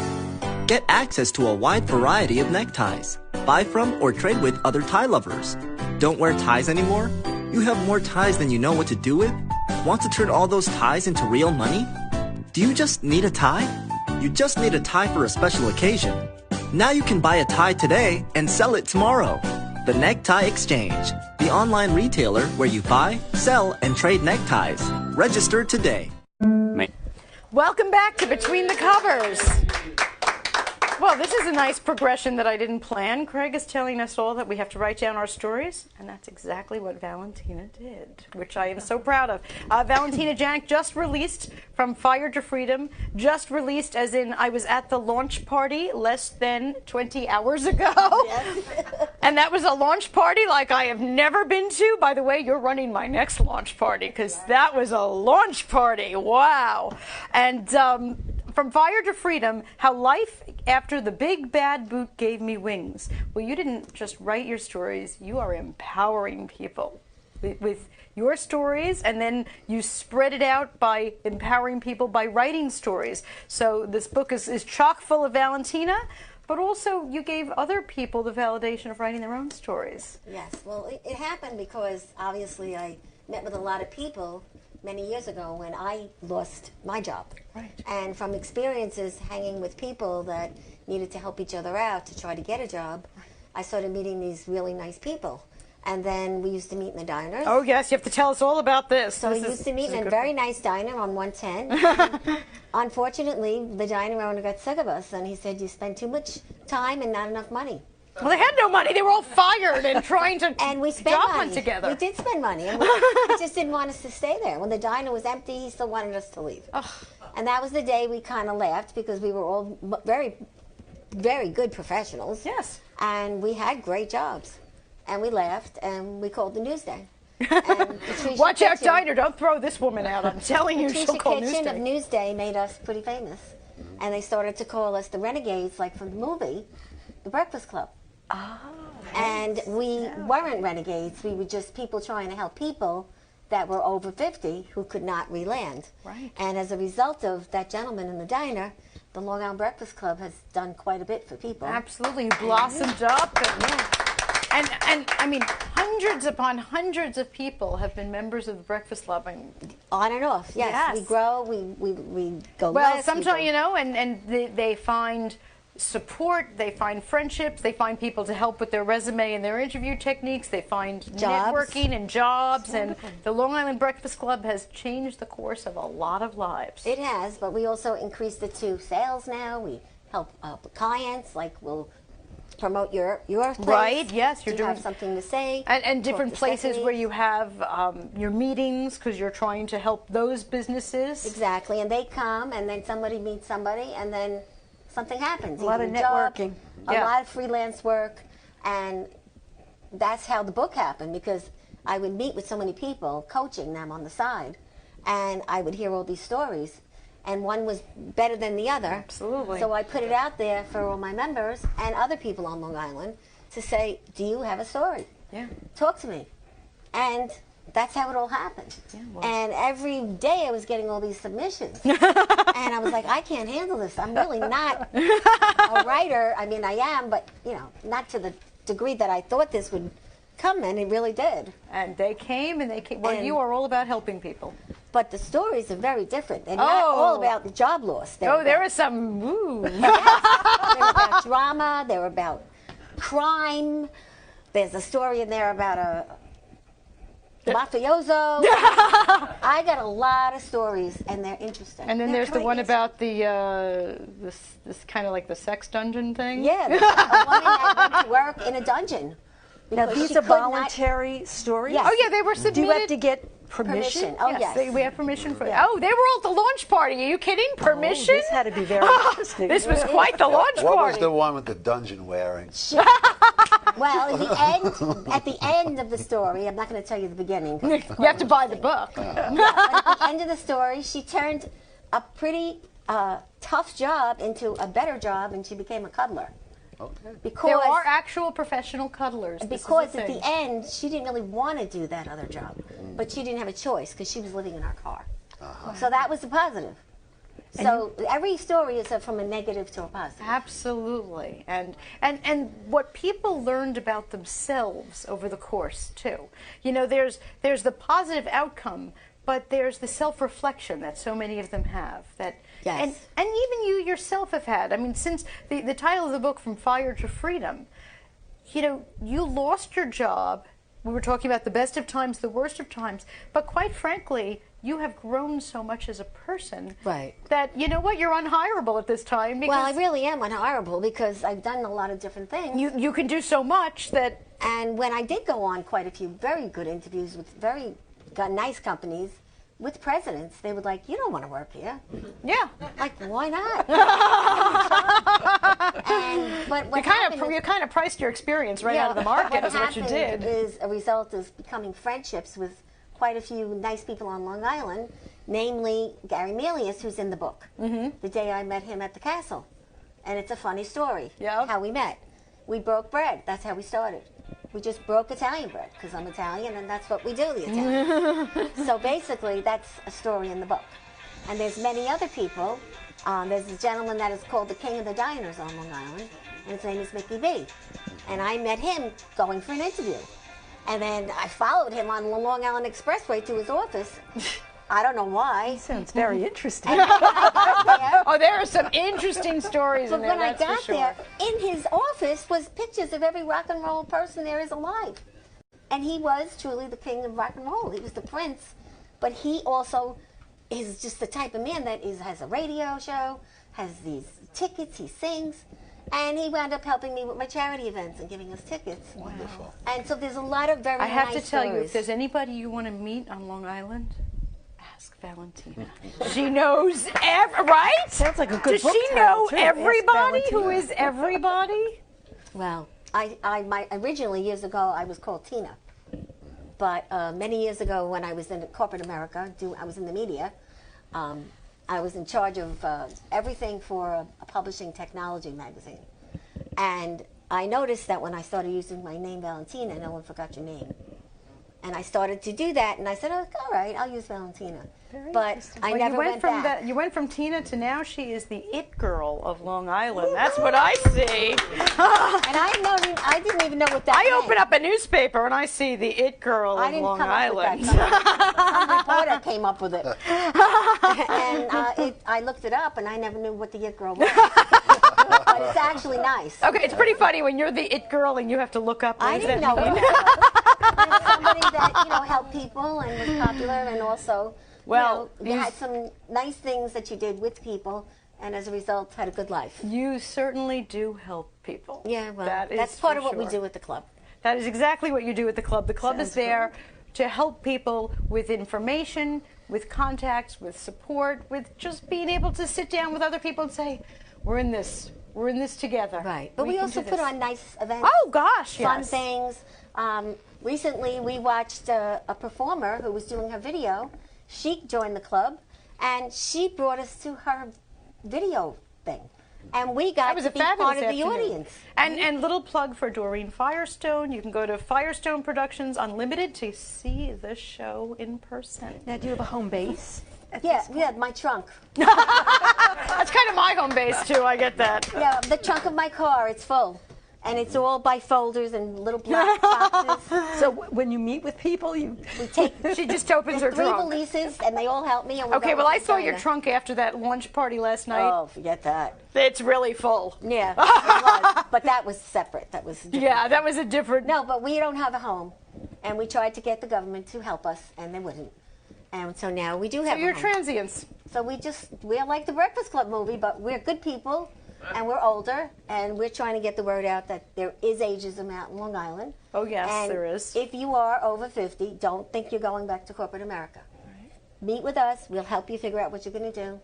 Speaker 10: Get access to a wide variety of neckties. Buy from or trade with other tie lovers. Don't wear ties anymore? You have more ties than you know what to do with? Want to turn all those ties into real money? Do you just need a tie? You just need a tie for a special occasion. Now you can buy a tie today and sell it tomorrow. The Necktie Exchange, the online retailer where you buy, sell, and trade neckties. Register today.
Speaker 1: Welcome back to Between the Covers. Well, this is a nice progression that I didn't plan. Craig is telling us all that we have to write down our stories, and that's exactly what Valentina did, which I am so proud of. Valentina Janek just released From Fire to Freedom, just released as in I was at the launch party less than 20 hours ago. Yes. And that was a launch party like I have never been to. By the way, you're running my next launch party because that was a launch party. Wow. And From Fire to Freedom, How Life After the Big Bad Boot Gave Me Wings. Well, you didn't just write your stories, you are empowering people with your stories, and then you spread it out by empowering people by writing stories. So this book is chock full of Valentina, but also you gave other people the validation of writing their own stories.
Speaker 7: Yes, well, it happened because obviously I met with a lot of people many years ago when I lost my job.
Speaker 1: Right.
Speaker 7: And from experiences hanging with people that needed to help each other out to try to get a job, I started meeting these really nice people. And then we used to meet in the diners.
Speaker 1: Oh, yes, you have to tell us all about this.
Speaker 7: So we used to meet in a very nice diner on 110. Unfortunately, the diner owner got sick of us, and he said, you spend too much time and not enough money.
Speaker 1: Well, they had no money. They were all fired and trying to
Speaker 7: and we spent
Speaker 1: job
Speaker 7: money.
Speaker 1: hunt together.
Speaker 7: We did spend money. And he just didn't want us to stay there. When the diner was empty, he still wanted us to leave.
Speaker 1: Ugh.
Speaker 7: And that was the day we kind of left because we were all very, very good professionals.
Speaker 1: Yes.
Speaker 7: And we had great jobs. And we left, and we called the Newsday.
Speaker 1: Watch out, diner! Don't throw this woman out. I'm telling you, she'll call
Speaker 7: Kitchen
Speaker 1: Newsday.
Speaker 7: of Newsday made us pretty famous, and they started to call us the Renegades, like from the movie, The Breakfast Club.
Speaker 2: Oh.
Speaker 7: And we weren't renegades. We were just people trying to help people that were over 50 who could not re-land.
Speaker 1: Right.
Speaker 7: And as a result of that gentleman in the diner, the Long Island Breakfast Club has done quite a bit for people.
Speaker 1: Absolutely, you blossomed up. And I mean, hundreds upon hundreds of people have been members of the Breakfast Club.
Speaker 7: On and off, yes. We grow, we go
Speaker 1: well,
Speaker 7: less.
Speaker 1: sometimes, you know, and they find support, they find friendships, they find people to help with their resume and their interview techniques, they find networking and jobs, and the Long Island Breakfast Club has changed the course of a lot of lives.
Speaker 7: It has, but we also increased it to sales now. We help clients, like we'll promote your place.
Speaker 1: Right, yes, you're doing
Speaker 7: have something to say.
Speaker 1: And different places where you have your meetings because you're trying to help those businesses.
Speaker 7: Exactly, and they come, and then somebody meets somebody, and then something happens.
Speaker 2: A lot of networking.
Speaker 7: A lot of freelance work, and that's how the book happened, because I would meet with so many people, coaching them on the side, and I would hear all these stories, and one was better than the other.
Speaker 1: Absolutely.
Speaker 7: So I put it out there for all my members and other people on Long Island to say, do you have a story?
Speaker 1: Yeah.
Speaker 7: Talk to me. And that's how it all happened.
Speaker 1: Yeah, well.
Speaker 7: And every day I was getting all these submissions. And I was like, I can't handle this. I'm really not a writer. I mean, I am, but, you know, not to the degree that I thought this would come, and it really did.
Speaker 1: And they came, and they came. Well, you are all about helping people.
Speaker 7: But the stories are very different. They're not all about the job loss.
Speaker 1: There is some, ooh.
Speaker 7: Yes, they're about drama. They're about crime. There's a story in there about a mafioso. I got a lot of stories, and they're interesting.
Speaker 1: And then there's the one about the this kind of like the sex dungeon thing.
Speaker 7: Yeah, a woman that went to work in a dungeon.
Speaker 2: Now these are voluntary stories.
Speaker 7: Yes.
Speaker 1: Oh yeah, they were submitted.
Speaker 2: Do you have to get permission?
Speaker 7: Oh yes.
Speaker 1: We have permission for that. Oh, they were all at the launch party. Are you kidding? Permission?
Speaker 2: Oh, this had to be very interesting.
Speaker 1: This was quite the launch party.
Speaker 4: What was the one with the dungeon wearing?
Speaker 7: Well, at the end of the story, I'm not going to tell you the beginning.
Speaker 1: You have to buy the book.
Speaker 7: But at the end of the story, she turned a pretty tough job into a better job, and she became a cuddler.
Speaker 4: Okay.
Speaker 7: Because
Speaker 1: There are actual professional cuddlers.
Speaker 7: Because at the end, she didn't really want to do that other job, but she didn't have a choice because she was living in our car. So that was a positive. So every story is from a negative to a positive.
Speaker 1: Absolutely. And what people learned about themselves over the course too. You know, there's the positive outcome, but there's the self-reflection that so many of them have. That
Speaker 7: Yes.
Speaker 1: And even you yourself have had. I mean, since the title of the book, From Fire to Freedom, you know, you lost your job. We were talking about the best of times, the worst of times, but quite frankly, you have grown so much as a person,
Speaker 7: Right.
Speaker 1: that, you know what, you're unhireable at this time. Because
Speaker 7: Well, I really am unhireable because I've done a lot of different things.
Speaker 1: you can do so much that...
Speaker 7: And when I did go on quite a few very good interviews with nice companies, with presidents, they were like, you don't want to work here.
Speaker 1: Yeah.
Speaker 7: Like, why not? But what
Speaker 1: You kind of priced your experience right out of the market, is what you did.
Speaker 7: Is a result of becoming friendships with quite a few nice people on Long Island, namely Gary Melius, who's in the book. The day I met him at the castle. And it's a funny story, how we met. We broke bread. That's how we started. We just broke Italian bread, because I'm Italian, and that's what we do, the Italians. So basically, that's a story in the book. And there's many other people. There's a gentleman that is called the King of the Diners on Long Island, and his name is Mickey B. And I met him going for an interview. And then I followed him on the Long Island Expressway to his office. I don't know why.
Speaker 2: Sounds very interesting.
Speaker 1: Oh, there are some interesting stories in
Speaker 7: But
Speaker 1: there,
Speaker 7: when I
Speaker 1: that's for
Speaker 7: got
Speaker 1: sure.
Speaker 7: there, in his office was pictures of every rock and roll person there is alive. And he was truly the king of rock and roll. He was the prince. But he also is just the type of man that has a radio show, has these tickets, he sings. And he wound up helping me with my charity events and giving us tickets.
Speaker 4: Wonderful.
Speaker 7: And so there's a lot of very
Speaker 1: I have
Speaker 7: nice
Speaker 1: to tell you,
Speaker 7: stories.
Speaker 1: if there's anybody you want to meet on Long Island, ask Valentina. She knows right?
Speaker 2: Sounds like a good
Speaker 1: Does
Speaker 2: book
Speaker 1: she
Speaker 2: title,
Speaker 1: know
Speaker 2: too. Ask
Speaker 1: everybody who
Speaker 2: Valentina.
Speaker 1: is everybody?
Speaker 7: Well, originally years ago I was called Tina, but many years ago when I was in corporate America, I was in the media. I was in charge of everything for a publishing technology magazine, and I noticed that when I started using my name Valentina, no one forgot your name. And I started to do that, and I said, "Oh, all right, I'll use Valentina." But I never went back.
Speaker 1: You went from Tina to now she is the it girl of Long Island. That's what I see.
Speaker 7: And I didn't even know what that meant.
Speaker 1: I open up a newspaper and I see the it girl of Long Island.
Speaker 7: Some reporter came up with it. And I looked it up, and I never knew what the it girl was. But it's actually nice.
Speaker 1: Okay, it's pretty funny when you're the it girl and you have to look up.
Speaker 7: I didn't know what that was. Somebody that helped people and was popular, and also you had some nice things that you did with people, and as a result had a good life.
Speaker 1: You certainly do help people.
Speaker 7: Yeah, well, that's part of what we do at the club.
Speaker 1: That is exactly what you do at the club. The club is there to help people with information, with contacts, with support, with just being able to sit down with other people and say, we're in this together.
Speaker 7: Right. But we also put on nice events.
Speaker 1: Oh, gosh,
Speaker 7: fun
Speaker 1: yes.
Speaker 7: things. Recently, we watched a performer who was doing her video. She joined the club, and she brought us to her video thing. And we got to be part of the audience.
Speaker 1: And little plug for Doreen Firestone. You can go to Firestone Productions Unlimited to see the show in person.
Speaker 2: Now, do you have a home base?
Speaker 7: Yeah, my trunk.
Speaker 1: That's kind of my home base, too. I get that.
Speaker 7: Yeah, the trunk of my car, it's full. And it's all by folders and little black boxes.
Speaker 2: So when you meet with people, we
Speaker 7: take.
Speaker 1: She just opens her
Speaker 7: 3
Speaker 1: trunk.
Speaker 7: valises, and they all help me. And
Speaker 1: Okay, well, I saw your trunk after that lunch party last night.
Speaker 7: Oh, forget that.
Speaker 1: It's really full.
Speaker 7: Yeah, it was. But that was separate. That was different.
Speaker 1: Yeah, that was a different.
Speaker 7: No, but we don't have a home, and we tried to get the government to help us, and they wouldn't. And so now we do have.
Speaker 1: So you're
Speaker 7: a home.
Speaker 1: transients.
Speaker 7: So we're like the Breakfast Club movie, but we're good people. And we're older, and we're trying to get the word out that there is ageism out in Long Island.
Speaker 1: Oh, yes,
Speaker 7: and
Speaker 1: there is.
Speaker 7: If you are over 50, don't think you're going back to corporate America. Right. Meet with us. We'll help you figure out what you're going to do.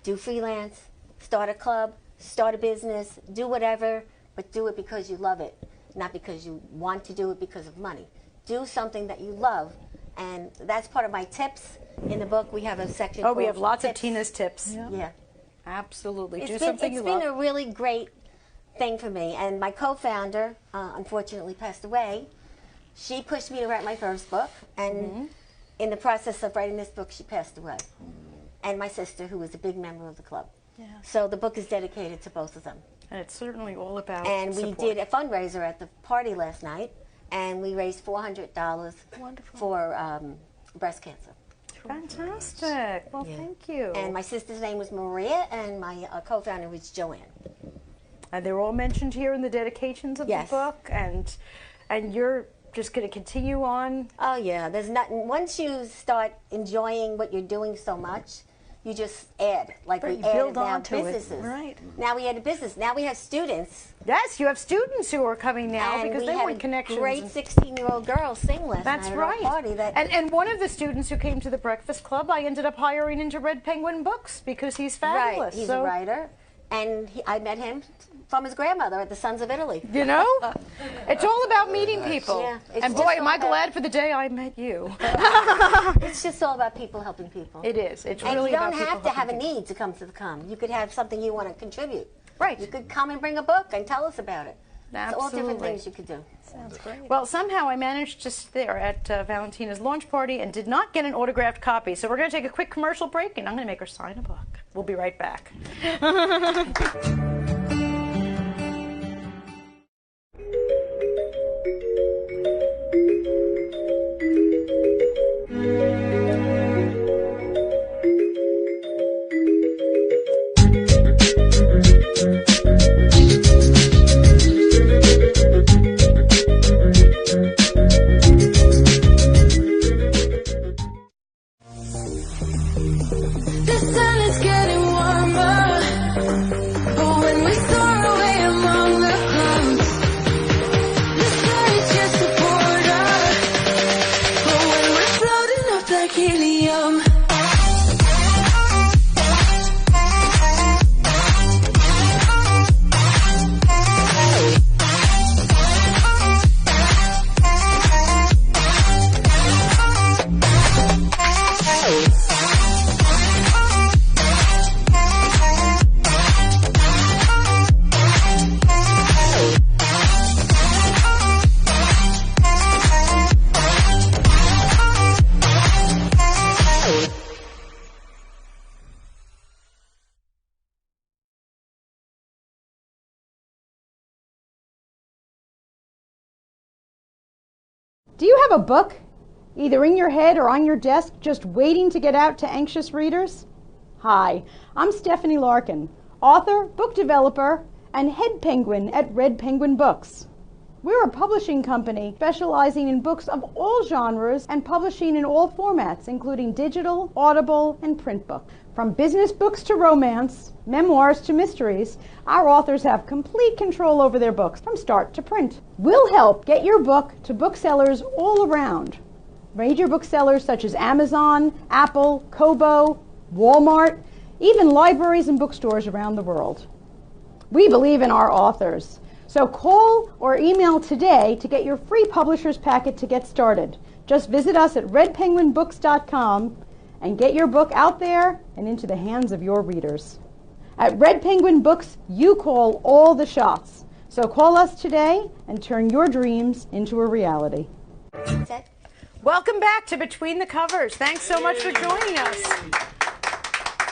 Speaker 7: Do freelance, start a club, start a business, do whatever, but do it because you love it, not because you want to do it because of money. Do something that you love, and that's part of my tips. In the book, we have a section
Speaker 1: Oh, we have lots
Speaker 7: tips.
Speaker 1: of Tina's tips.
Speaker 7: Yeah.
Speaker 1: Absolutely.
Speaker 7: It's been a really great thing for me. And my co-founder, unfortunately, passed away. She pushed me to write my first book. And in the process of writing this book, she passed away. And my sister, who was a big member of the club. Yeah. So the book is dedicated to both of them.
Speaker 1: And it's certainly all about
Speaker 7: And
Speaker 1: support.
Speaker 7: we did a fundraiser at the party last night. And we raised $400 for breast cancer.
Speaker 1: Fantastic. Well, thank you.
Speaker 7: And my sister's name was Maria, and my co-founder was Joanne.
Speaker 1: And they're all mentioned here in the dedications of the book, and you're just going to continue on.
Speaker 7: Oh yeah, there's nothing. Once you start enjoying what you're doing so much, you just add. Like we added now businesses.
Speaker 2: Right.
Speaker 7: Now we had a business. Now we have students.
Speaker 1: Yes, you have students who are coming now
Speaker 7: And
Speaker 1: because
Speaker 7: we
Speaker 1: they
Speaker 7: had
Speaker 1: want connections.
Speaker 7: a great 16-year-old girl sing last
Speaker 1: That's
Speaker 7: night
Speaker 1: right.
Speaker 7: at our party.
Speaker 1: And one of the students who came to the Breakfast Club, I ended up hiring into Red Penguin Books because he's fabulous.
Speaker 7: Right, he's a writer, and I met him from his grandmother at the Sons of Italy.
Speaker 1: You know, it's all about meeting people.
Speaker 7: Yeah,
Speaker 1: and boy, am I glad for the day I met you.
Speaker 7: It's just all about people helping people.
Speaker 1: It is. It's
Speaker 7: and
Speaker 1: really
Speaker 7: you
Speaker 1: about
Speaker 7: don't
Speaker 1: people
Speaker 7: have to have a
Speaker 1: helping people.
Speaker 7: need to come to the com. You could have something you want to contribute.
Speaker 1: Right.
Speaker 7: You could come and bring a book and tell us about it.
Speaker 1: Absolutely.
Speaker 7: It's all different things you could do.
Speaker 2: Sounds great.
Speaker 1: Well, somehow I managed to sit there at Valentina's launch party and did not get an autographed copy. So we're going to take a quick commercial break, and I'm going to make her sign a book. We'll be right back.
Speaker 6: Do you have a book, either in your head or on your desk, just waiting to get out to anxious readers? Hi, I'm Stephanie Larkin, author, book developer, and head penguin at Red Penguin Books. We're a publishing company specializing in books of all genres and publishing in all formats, including digital, audible, and print books. From business books to romance, memoirs to mysteries, our authors have complete control over their books from start to print. We'll help get your book to booksellers all around. Major booksellers such as Amazon, Apple, Kobo, Walmart, even libraries and bookstores around the world. We believe in our authors. So call or email today to get your free publisher's packet to get started. Just visit us at redpenguinbooks.com and get your book out there and into the hands of your readers. At Red Penguin Books, you call all the shots. So call us today and turn your dreams into a reality.
Speaker 1: Welcome back to Between the Covers. Thanks so much for joining us.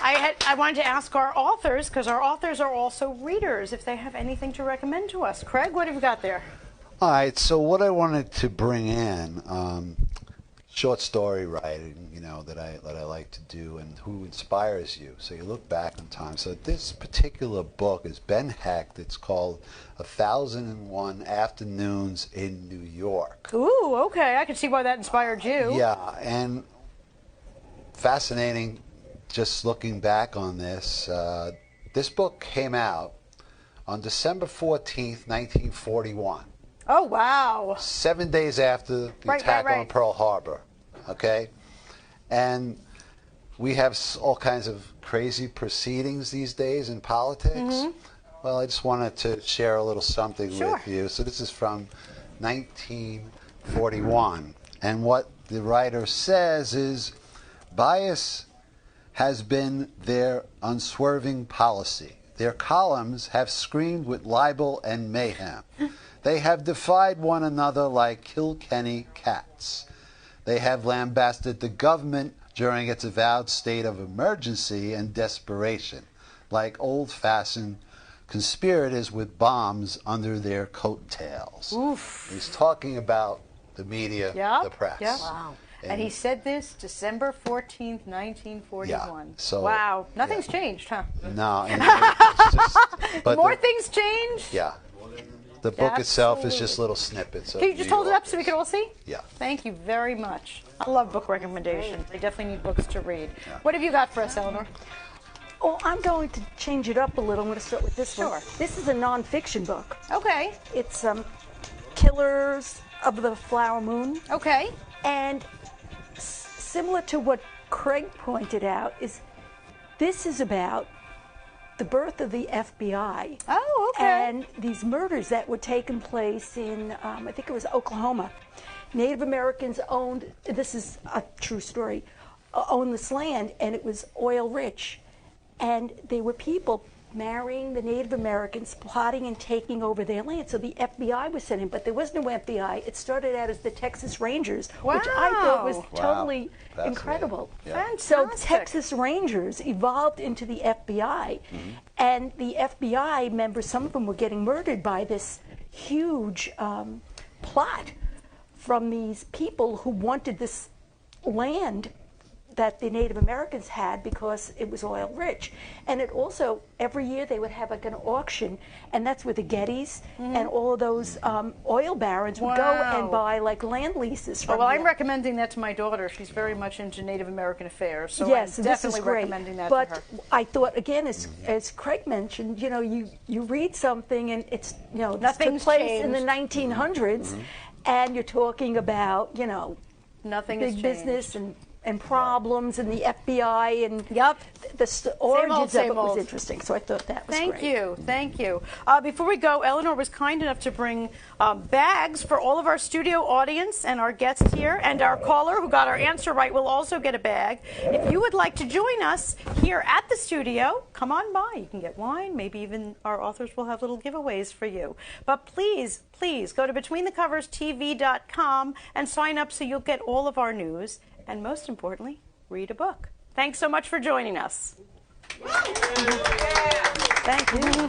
Speaker 1: I wanted to ask our authors, because our authors are also readers, if they have anything to recommend to us. Craig, what have you got there?
Speaker 4: All right, so what I wanted to bring in, short story writing, you know, that I like to do, and who inspires you. So you look back in time. So this particular book is Ben Hecht. It's called 1001 Afternoons in New York.
Speaker 1: Ooh, okay. I can see why that inspired you.
Speaker 4: Yeah, and fascinating. Just looking back on this, this book came out on December 14th, 1941.
Speaker 1: Oh, wow.
Speaker 4: 7 days after the attack on Pearl Harbor, okay? And we have all kinds of crazy proceedings these days in politics. Mm-hmm. Well, I just wanted to share a little something with you. So this is from 1941. And what the writer says is, bias has been their unswerving policy. Their columns have screamed with libel and mayhem. They have defied one another like Kilkenny cats. They have lambasted the government during its avowed state of emergency and desperation, like old-fashioned conspirators with bombs under their coattails.
Speaker 1: Oof.
Speaker 4: He's talking about the media, the press.
Speaker 1: Yeah. Wow. And he said this December 14th, 1941.
Speaker 4: Yeah, so,
Speaker 1: wow. Nothing's changed, huh?
Speaker 4: No. And it's just, but
Speaker 1: more things change?
Speaker 4: Yeah. The book itself is just little snippets.
Speaker 1: Can you just hold it up so we can all see?
Speaker 4: Yeah.
Speaker 1: Thank you very much. I love book recommendations. I definitely need books to read. Yeah. What have you got for us, Eleanor?
Speaker 2: Oh, I'm going to change it up a little. I'm going to start with this one. This is a nonfiction book.
Speaker 1: Okay.
Speaker 2: It's Killers of the Flower Moon.
Speaker 1: Okay.
Speaker 2: And similar to what Craig pointed out, this is about the birth of the FBI.
Speaker 1: Oh, okay.
Speaker 2: And these murders that were taking place in, I think it was Oklahoma. Native Americans owned, this is a true story, owned this land, and it was oil rich. And there were people marrying the Native Americans, plotting and taking over their land. So the FBI was sent in, but there was no FBI. It started out as the Texas Rangers, which I thought was totally incredible.
Speaker 1: Yeah.
Speaker 2: So Texas Rangers evolved into the FBI, and the FBI members, some of them were getting murdered by this huge plot from these people who wanted this land that the Native Americans had because it was oil rich. And it also, every year they would have like an auction, and that's where the Gettys and all of those oil barons would go and buy like land leases from
Speaker 1: I'm recommending that to my daughter. She's very much into Native American affairs, so
Speaker 2: yes,
Speaker 1: I'm definitely recommending that to her.
Speaker 2: But I thought, again, as Craig mentioned, you know, you read something and it's, you know, this took place in the 1900s, and you're talking about, you know, big business and problems and the FBI and the origins of it was interesting. So I thought that was great.
Speaker 1: Thank you. Before we go, Eleanor was kind enough to bring bags for all of our studio audience and our guests here, and our caller who got our answer right will also get a bag. If you would like to join us here at the studio, come on by. You can get wine. Maybe even our authors will have little giveaways for you. But please go to BetweenTheCoversTV.com and sign up so you'll get all of our news. And most importantly, read a book. Thanks so much for joining us. Thank you.